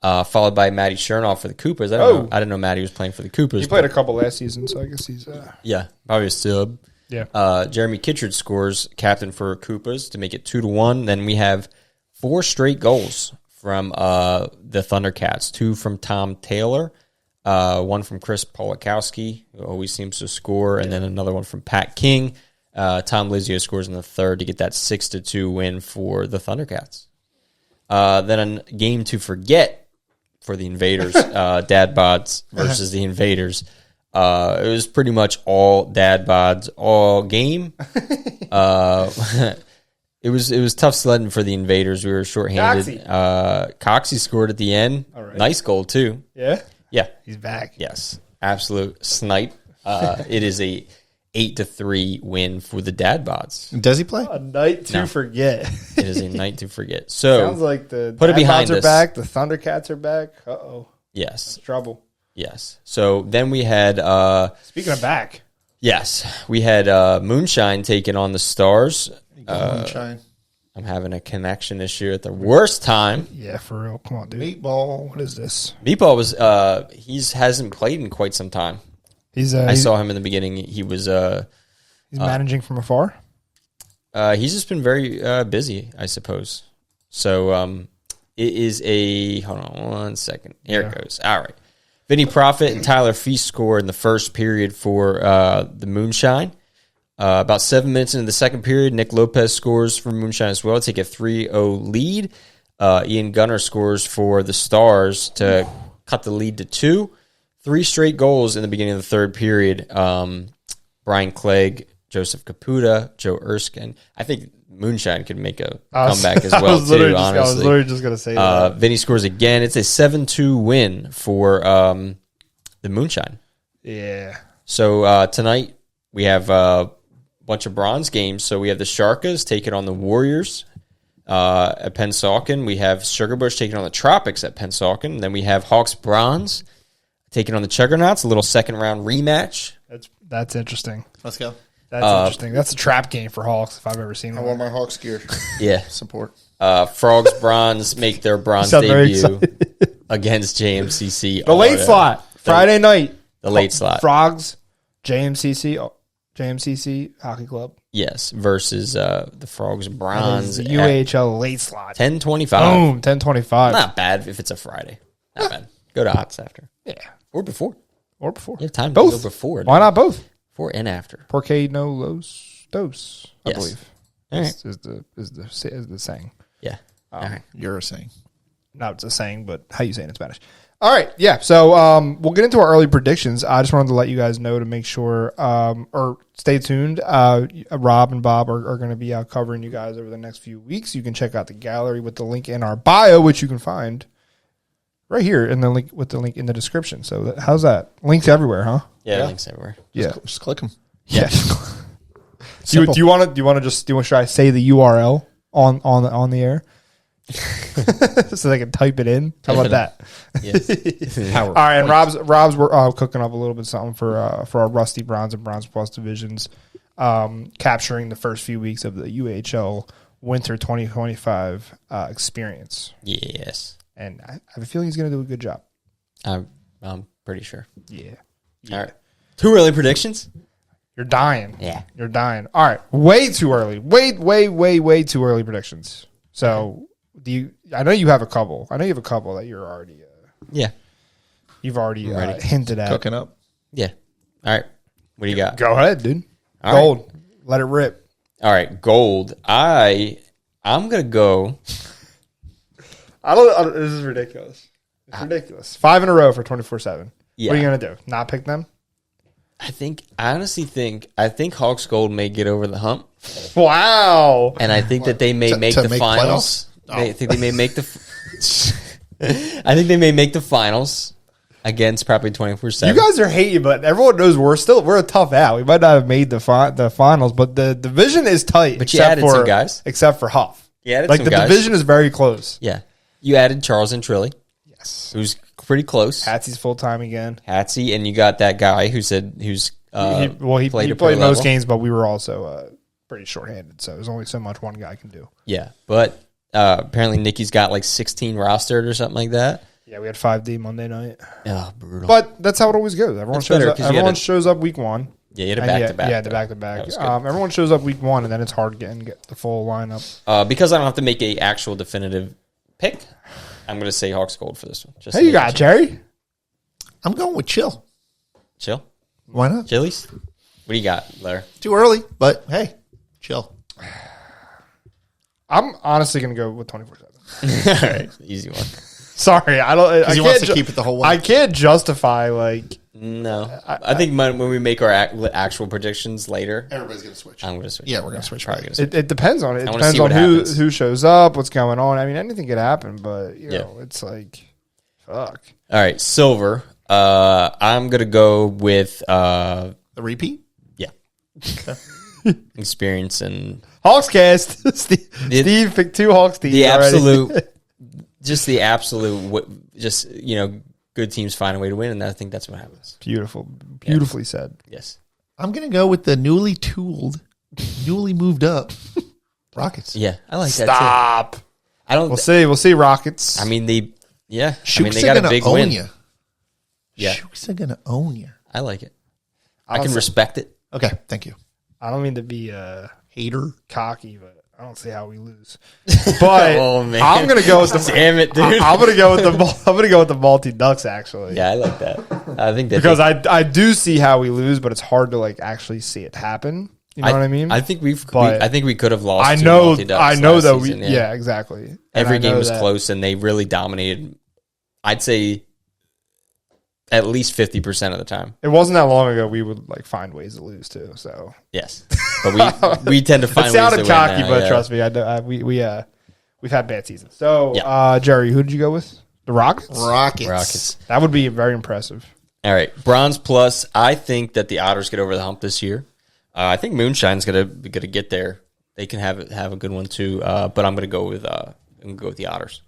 followed by Matty Chernoff for the Koopas. I didn't know Matty was playing for the Koopas. He played a couple last season, so I guess he's yeah, probably a sub. yeah. Jeremy Kitchard scores, captain for Koopas, to make it 2-1. Then we have 4 straight goals from the Thundercats. 2 from Tom Taylor, 1 from Chris Polakowski, who always seems to score, and then another one from Pat King. Tom Lizio scores in the third to get that 6-2 win for the Thundercats. Then a game to forget for the Invaders, Dad Bods versus the Invaders. It was pretty much all Dad Bods all game. It was tough sledding for the Invaders. We were shorthanded. Coxie scored at the end. Right. Nice goal too. Yeah, Yeah. he's back. Yes. Absolute snipe. It is a 8-3 win for the Dad Bods. Does he play? A night to forget. It is a night to forget. So Sounds like the put it Dad behind Bods are us. back. The Thundercats are back. Uh-oh. Yes. Trouble. Yes. So then we had Speaking of back. we had Moonshine taking on the Stars. Moonshine. I'm having a connection issue at the worst time. Yeah, for real. Come on, dude. Meatball. What is this? Meatball was hasn't played in quite some time. I saw him in the beginning. He was he's managing from afar. he's just been very busy, I suppose. So it is a hold on 1 second. Here it goes. All right. Vinny Profit and Tyler Feast score in the first period for the Moonshine. About 7 minutes into the second period, Nick Lopez scores for Moonshine as well to take a 3-0 lead. Ian Gunner scores for the Stars to cut the lead to 2. 3 straight goals in the beginning of the third period. Brian Clegg, Joseph Caputa, Joe Erskine. I think Moonshine could make a comeback as well, too, honestly. I was literally just going to say that. Vinny scores again. It's a 7-2 win for the Moonshine. Yeah. So tonight we have a bunch of bronze games. So we have the Sharkas taking on the Warriors at Pennsauken. We have Sugarbush taking on the Tropics at Pennsauken. Then we have Hawks Bronze taking on the Chuggernauts, a little second-round rematch. That's interesting. Let's go. That's interesting. That's a trap game for Hawks if I've ever seen I one. wore my Hawks gear. Yeah. Support. Frogs Bronze make their bronze sound very debut against JMCC. The late slot. Friday night. The late slot. Frogs, JMCC Hockey Club. Yes, versus the Frogs Bronze. The UAHL late slot. 10:25. Boom, 10:25. Not bad if it's a Friday. Not bad. Go to Hots after. Yeah. Or before. Or before. You have time to Both. go before. Why not both? Before and after. Porque no los dos, I Yes. believe. All right. Is the saying. Yeah. You're saying. Not it's a saying, but how you say it in Spanish. All right, yeah. So we'll get into our early predictions. I just wanted to let you guys know to make sure or stay tuned. Rob and Bob are going to be out covering you guys over the next few weeks. You can check out the gallery with the link in our bio, which you can find right here in the link with the link in the description. So how's that? Links everywhere, huh? Yeah, links everywhere. Just click them. Yeah. do you want to should I say the URL on the air? So they can type it in. How about that? Yes. All right, and Rob's we're cooking up a little bit something for our Rusty Bronze and Bronze Plus divisions, capturing the first few weeks of the UAHL Winter 2025 experience. Yes. And I have a feeling he's going to do a good job. I'm pretty sure. Yeah. All right. 2 early predictions. You're dying. Yeah. You're dying. All right. Way too early. Way too early predictions. So I know you have a couple. I know you have a couple that you're already. Yeah. You've already hinted at. Cooking up. Yeah. All right. What do you got? Go ahead, dude. All Gold. right. Let it rip. All right. Gold. I'm going to go. I don't. This is ridiculous. It's ridiculous. 5 in a row for 24/7. Yeah. What are you going to do? Not pick them? I honestly think Hawks Gold may get over the hump. Wow. And I think that they may make the finals. I think they may make the. I think they may make the finals against probably 24/7. You guys are hating, but everyone knows we're a tough out. We might not have made the finals, but the division is tight. But you added some guys, except for Huff. You added like some the guys. Division is very close. Yeah, you added Charles and Trilly. Yes, who's pretty close. Hatsy's full time again. Hatsy, and you got that guy who's he played most games, but we were also pretty shorthanded, so there's only so much one guy can do. Yeah, but apparently Nikki's got like 16 rostered or something like that. Yeah, we had 5D Monday night. Oh, brutal. But that's how it always goes. Everyone shows up week one. Yeah, you had a back-to-back. Yeah, the back-to-back. Everyone shows up week one, and then it's hard to get the full lineup. Because I don't have to make a actual definitive pick, I'm going to say Hawks Gold for this one. Hey, you got Jerry? I'm going with chill. Chill? Why not? Chili's? What do you got, Larry? Too early, but hey, chill. I'm honestly going to go with 24/7. All right, easy one. Sorry, I don't. Because he wants to keep it the whole way. I can't justify No, I think when we make our actual predictions later, everybody's going to switch. I'm going to switch. Yeah, we're going to switch. It depends on it. It depends on happens. who shows up, what's going on. I mean, anything could happen, but you know, it's like, fuck. All right, silver. I'm going to go with the repeat. Yeah, experience and Hawkscast. Steve picked 2 Hawks teams. The absolute, good teams find a way to win, and I think that's what happens. Beautifully said. Yes, I'm going to go with the newly tooled, newly moved up Rockets. Yeah, I like that. Stop. Too. I don't. We'll see. Rockets. I mean, they Shooks got a big win. You. Yeah, Shooks are going to own you. I like it. I can respect it. Okay, thank you. I don't mean to be hater, cocky, but I don't see how we lose. But oh, man. I'm gonna go with the damn it, dude. I'm gonna go with the Balti Ducks actually. Yeah, I like that. I think that because I do see how we lose, but it's hard to like actually see it happen. You know what I mean? I think we could have lost. I know that season, yeah, exactly. Every game was close, and they really dominated. I'd say at least 50% of the time. It wasn't that long ago we would like find ways to lose too. So yes, but we tend to find. It sounded ways to cocky, win now, but trust me, we've had bad seasons. So yeah. Jerry, who did you go with? The Rockets. Rockets. That would be very impressive. All right, Bronze Plus. I think that the Otters get over the hump this year. I think Moonshine's gonna get there. They can have a good one too. But I'm gonna go with the Otters.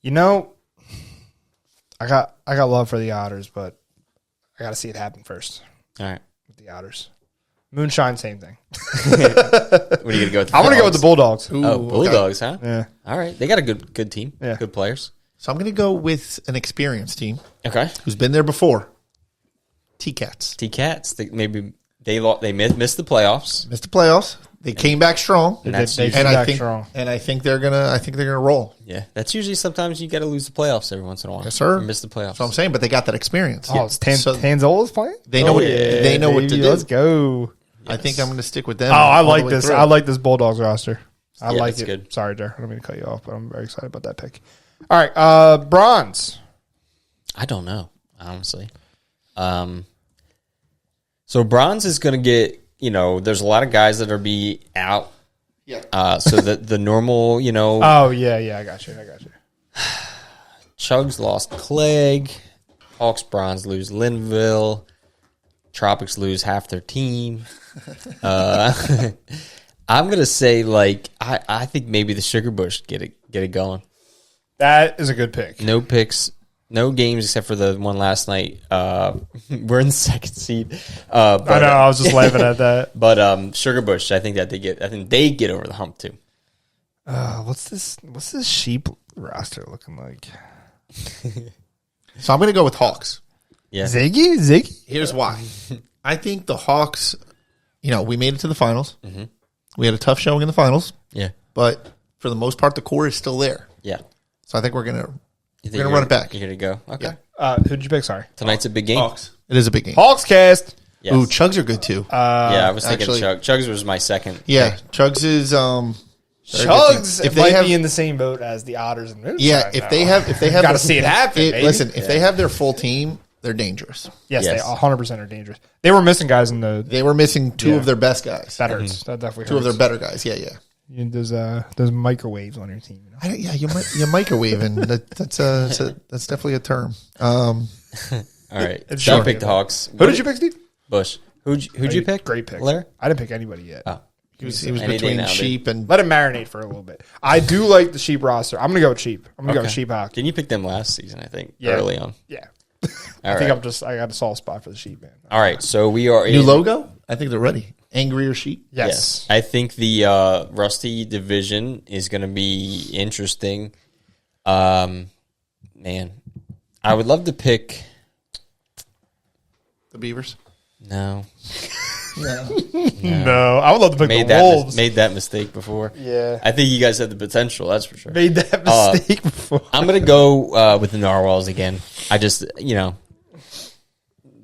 You know, I got love for the Otters, but I got to see it happen first. All right, with the Otters, Moonshine, same thing. What are you gonna go with? I'm gonna go with the Bulldogs. Ooh, Bulldogs, okay. Huh? Yeah. All right, they got a good team. Yeah. Good players. So I'm gonna go with an experienced team. Okay, who's been there before? T-Cats. T-Cats. They missed the playoffs. Missed the playoffs. They came back strong. They came back strong. And I think they're gonna roll. Yeah, that's usually sometimes you got to lose the playoffs every once in a while. Yes, sir. You miss the playoffs. That's what I'm saying. But they got that experience. Oh, it's Tanzola's playing. They know what to do. Let's go. I think I'm going to stick with them. Oh, I like this. I like this Bulldogs roster. I Yeah, like it's it. good. Sorry, Jer. I don't mean to cut you off, but I'm very excited about that pick. All right, bronze. I don't know, honestly. So bronze is going to get, there's a lot of guys that are be out. Yeah. So the normal, Oh, yeah, I got you. Chugs lost Clegg. Hawks bronze lose Linville. Tropics lose half their team. I'm going to say, I think maybe the Sugar Bush get it going. That is a good pick. No picks. No games except for the one last night. We're in the second seed. I know. I was just laughing at that. But Sugar Bush, I think they get over the hump too. What's this sheep roster looking like? So I'm going to go with Hawks. Yeah. Ziggy? Here's why. I think the Hawks, we made it to the finals. Mm-hmm. We had a tough showing in the finals, Yeah. but for the most part, the core is still there. Yeah. So I think we're going to run it back. You're going to go. Okay. Yeah. Who'd you pick? Sorry. Tonight's a big game. Hawks. It is a big game. Hawks cast. Yes. Ooh, Chugs are good too. Yeah, I was thinking actually- Chugs was my second. Yeah, Chugs is Chugs if might they have be in the same boat as the Otters and Moonshine. yeah, if they have Gotta their- see it happen, baby. Listen, if they have their full team, they're dangerous. Yes, Yes. they 100% are dangerous. They were missing guys in the. They were missing two Yeah. of their best guys. That hurts. That definitely hurts. Two of their better guys. Yeah, yeah. There's microwaves on your team. You know? You're microwaving. That's definitely a term. All right. It's So I shocking. picked the Hawks. Who did you pick, Steve? Bush. Who'd you pick? Great pick. Larry? I didn't pick anybody yet. Oh. He was Any day between now, dude. Sheep and Let him marinate for a little bit. I do like the sheep roster. I'm gonna go with sheep. I'm gonna go with sheep hockey. Didn't you pick them last season, I think, Yeah. early on? Yeah. All I think right. I got a soft spot for the sheep, man. All right. So we are new in. logo. I think they're ready. Angrier Sheep. Yes. I think the Rusty division is going to be interesting. Man, I would love to pick. The Beavers. No, No, I would love to pick made the Wolves. made that mistake before. Yeah. I think you guys have the potential. That's for sure. Made that mistake before. I'm gonna go with the Narwhals again. I just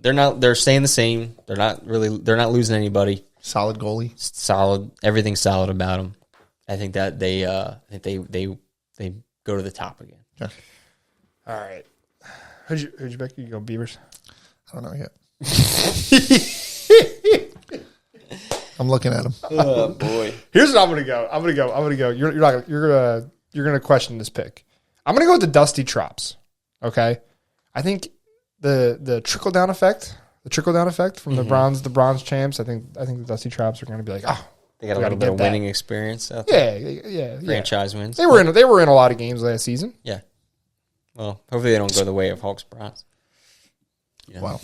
they're staying the same. They're not losing anybody. Solid goalie. Solid. Everything's solid about them. I think that they go to the top again. Yeah. All right. Who'd you pick? You go Beavers. I don't know yet. I'm looking at him. Oh boy. Here's what I'm gonna go. I'm gonna go. You're gonna question this pick. I'm gonna go with the Dusty Trops. Okay. I think the trickle down effect from the bronze champs. I think the Dusty Trops are gonna be like, oh, They got a We gotta little bit of get that. winning experience out there. yeah. Franchise wins. They were in a lot of games last season. Yeah. Well, hopefully they don't go the way of Hawks Bronze. Yeah. Wow.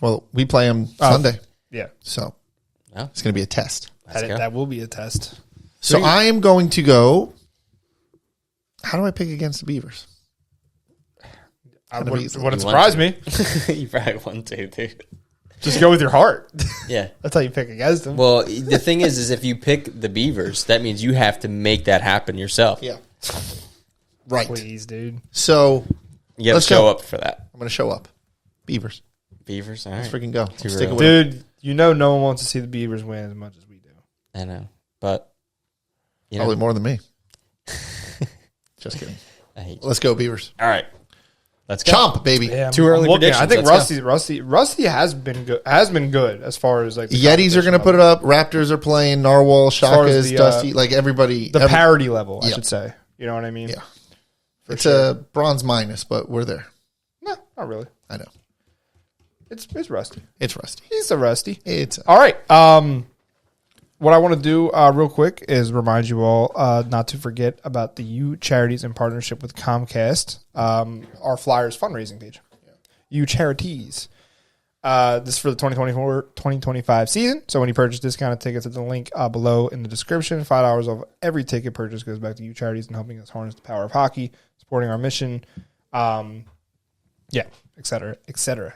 Well, we play them Sunday, Yeah. so Yeah. it's going to be a test. Let's go. That will be a test. So I am going to go. How do I pick against the Beavers? Wouldn't You surprise want me. you probably want to, dude. Just go with your heart. Yeah. That's how you pick against them. Well, the thing is if you pick the Beavers, that means you have to make that happen yourself. Yeah. Right. Please, dude. So You have Let's to show go. up for that. I'm going to show up. Beavers. Beavers, all right. Let's freaking go. Too Stick real. with it. Dude, you know no one wants to see the Beavers win as much as we do. I know. But, you know, Probably more than me. Just kidding. I hate you. Let's go, Beavers. All right. Let's go. Chomp, baby. Yeah, Too early looking. I think predictions. Rusty has been good. Has been good as far as like The Yetis are going to put it up. Raptors are playing. Narwhal, far as Shakas, the, Dusty. Like everybody. the parity level. I Yeah. should say. You know what I mean? Yeah. It's a bronze minus, but we're there. No, not really. I know. It's Rusty. It's rusty. He's a Rusty. It's All right. What I want to do real quick is remind you all not to forget about the U Charities in partnership with Comcast, our Flyers fundraising page. U Charities. This is for the 2024-2025 season. So when you purchase discounted tickets at the link below in the description, $5 off every ticket purchase goes back to U Charities and helping us harness the power of hockey, supporting our mission. Et cetera, et cetera.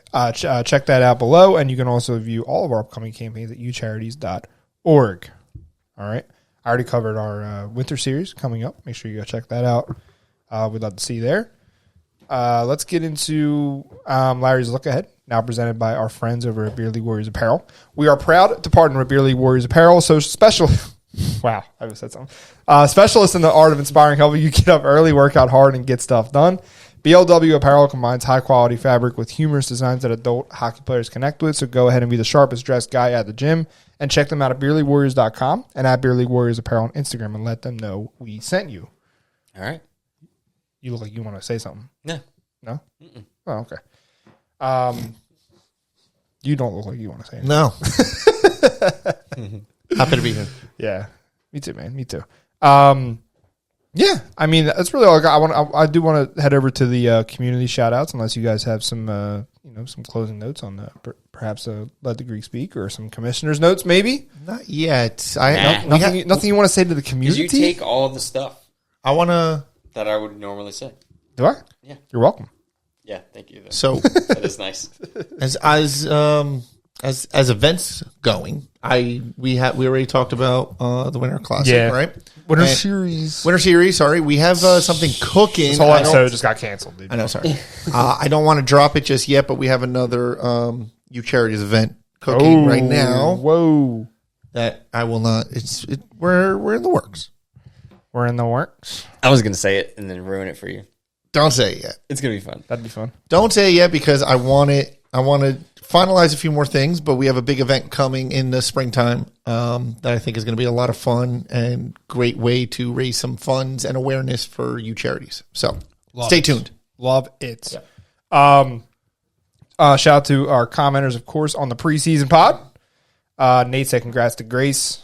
Check that out below, and you can also view all of our upcoming campaigns at ucharities.org. All right. I already covered our winter series coming up. Make sure you go check that out. We'd love to see you there. Let's get into Larry's Look Ahead, now presented by our friends over at Beer League Warriors Apparel. We are proud to partner with Beer League Warriors Apparel, so special Wow, I just said something. Specialist in the art of inspiring, helping you get up early, work out hard, and get stuff done. BLW Apparel combines high-quality fabric with humorous designs that adult hockey players connect with, so go ahead and be the sharpest dressed guy at the gym. And check them out at beerlywarriors.com and at Beerly Warriors Apparel on Instagram and let them know we sent you. All right. You look like you want to say something. No. No? Oh, okay. You don't look like you want to say anything. No. Happy to be here. Yeah. Me too, man. Me too. Yeah, I mean that's really all I got. I do want to head over to the community shout outs, unless you guys have some some closing notes on perhaps Let the Greek Speak or some commissioner's notes, maybe. Not yet. Nothing you want to say to the community. Because you take all the stuff I want to. that I would normally say. Do I? Yeah. You're welcome. Yeah, thank you. So That is nice. as events going, we already talked about the Winter Classic, right? Winter Series. Winter Series. Sorry, we have something cooking. This whole episode just got canceled, dude. I know. Sorry, I don't want to drop it just yet, but we have another U Charities event cooking right now. Whoa, that I will not. We're in the works. We're in the works. I was going to say it and then ruin it for you. Don't say it yet. It's going to be fun. That'd be fun. Don't say it yet because I want it. I want to finalize a few more things, but we have a big event coming in the springtime that I think is going to be a lot of fun and great way to raise some funds and awareness for you charities. So stay tuned. Love it. Yeah. Shout out to our commenters, of course, on the preseason pod. Nate said congrats to Grace.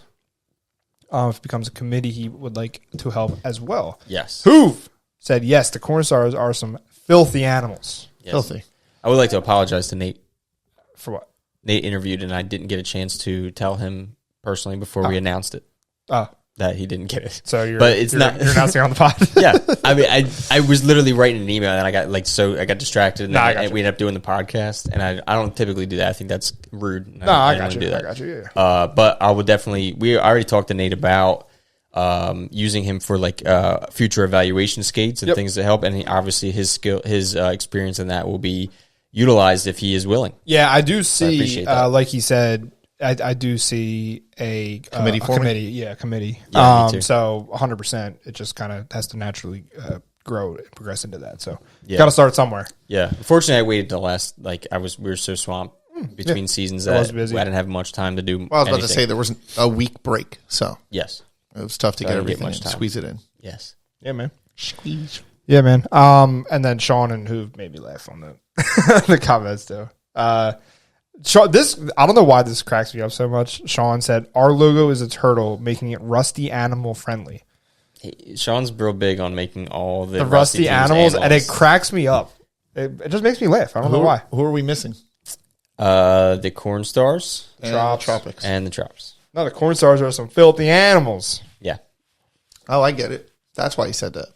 If it becomes a committee, he would like to help as well. Yes. Hoove said yes, the corn stars are some filthy animals. Yes. Filthy. I would like to apologize to Nate. For what? Nate interviewed and I didn't get a chance to tell him personally before we announced it that he didn't get it. So you're not you're announcing on the pod. Yeah. I mean I was literally writing an email and I got I got distracted and, we ended up doing the podcast and I don't typically do that. I think that's rude. I don't got you. do that. I got you. Yeah. But I would definitely we already talked to Nate about using him for future evaluation skates and things to help, and obviously his experience in that will be utilized if he is willing. Yeah, I do see. appreciate that. Like he said, I do see a Committee forming? committee. Yeah, committee. Yeah, me too. So 100%, it just kind of has to naturally grow and progress into that. So Yeah. got to start somewhere. Yeah. Unfortunately, I waited till last. We were so swamped between seasons that I was busy. didn't have much time to do. Well, I was about to anything. say there wasn't a week break, so Yes. it was tough to I get didn't get everything much in, time. squeeze it in. Yes. Yeah, man. Squeeze. Yeah, man. And then Sean and who made me laugh on the the comments too. Sean, I don't know why this cracks me up so much. Sean said, "Our logo is a turtle, making it rusty animal friendly." Sean's real big on making all the Rusty teams animals, and it cracks me up. It just makes me laugh. I don't know why. Who are we missing? The Corn Stars Tropics. and the Trops. No, the corn stars are some filthy animals. Yeah. Oh, I get it. That's why he said that.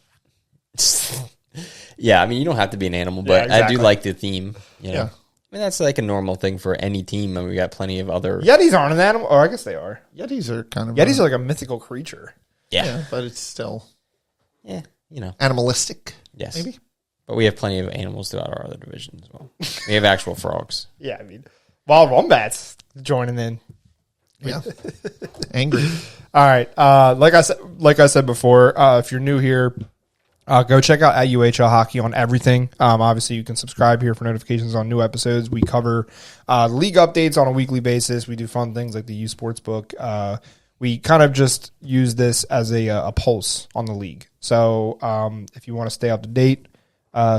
Yeah, I mean, you don't have to be an animal, but Yeah, exactly. I do like the theme. You know? Yeah. I mean, that's like a normal thing for any team. I mean, we got plenty of other. Yetis aren't an animal, or I guess they are. Yetis are kind of Yetis are like a mythical creature. Yeah. but it's still Yeah. You know. animalistic. Yes. Maybe. But we have plenty of animals throughout our other divisions as well. We have actual frogs. Yeah, I mean, wild wombats joining in. Yeah. Angry. All right. Like I said before, if you're new here, go check out at UAHL Hockey on everything. Obviously, you can subscribe here for notifications on new episodes. We cover league updates on a weekly basis. We do fun things like the U-Sportsbook. We kind of just use this as a pulse on the league. So if you want to stay up to date,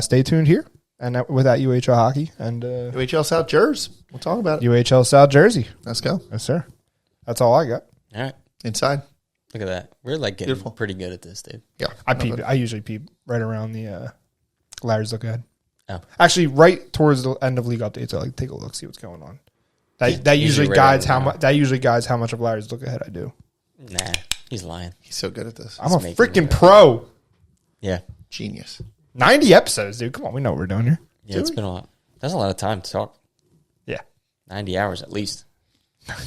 stay tuned here and with at UAHL Hockey and UHL South Jersey. We'll talk about it. UAHL South Jersey. Let's go. Yes, sir. That's all I got. All right. Inside. Look at that. We're like getting Beautiful. pretty good at this, dude. Yeah. I usually peep right around the Larry's look ahead. Oh. Actually, right towards the end of league updates, I like to take a look, see what's going on. That usually usually right guides around how much. That usually guides how much of Larry's look ahead I do. Nah, he's lying. He's so good at this. I'm a making freaking it pro. Yeah. Genius. 90 episodes, dude. Come on, we know what we're doing here. Yeah, it's been a lot. That's a lot of time to talk. Yeah, 90 hours at least.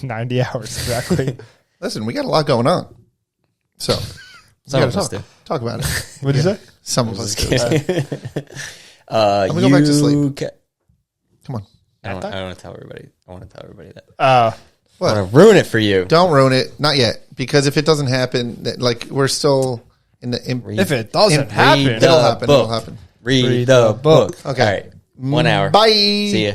90 hours exactly. Listen, we got a lot going on. So, Some we of gotta us do. talk about it. What did you say? Some of us do. I'm gonna go back to sleep. Come on. I don't want to tell everybody. I want to tell everybody that. What? I want to ruin it for you. Don't ruin it. Not yet. Because if it doesn't happen, like we're still in the. If it doesn't happen, It'll happen. It'll happen. Read the book. Okay. All right. 1 hour. Bye. See ya.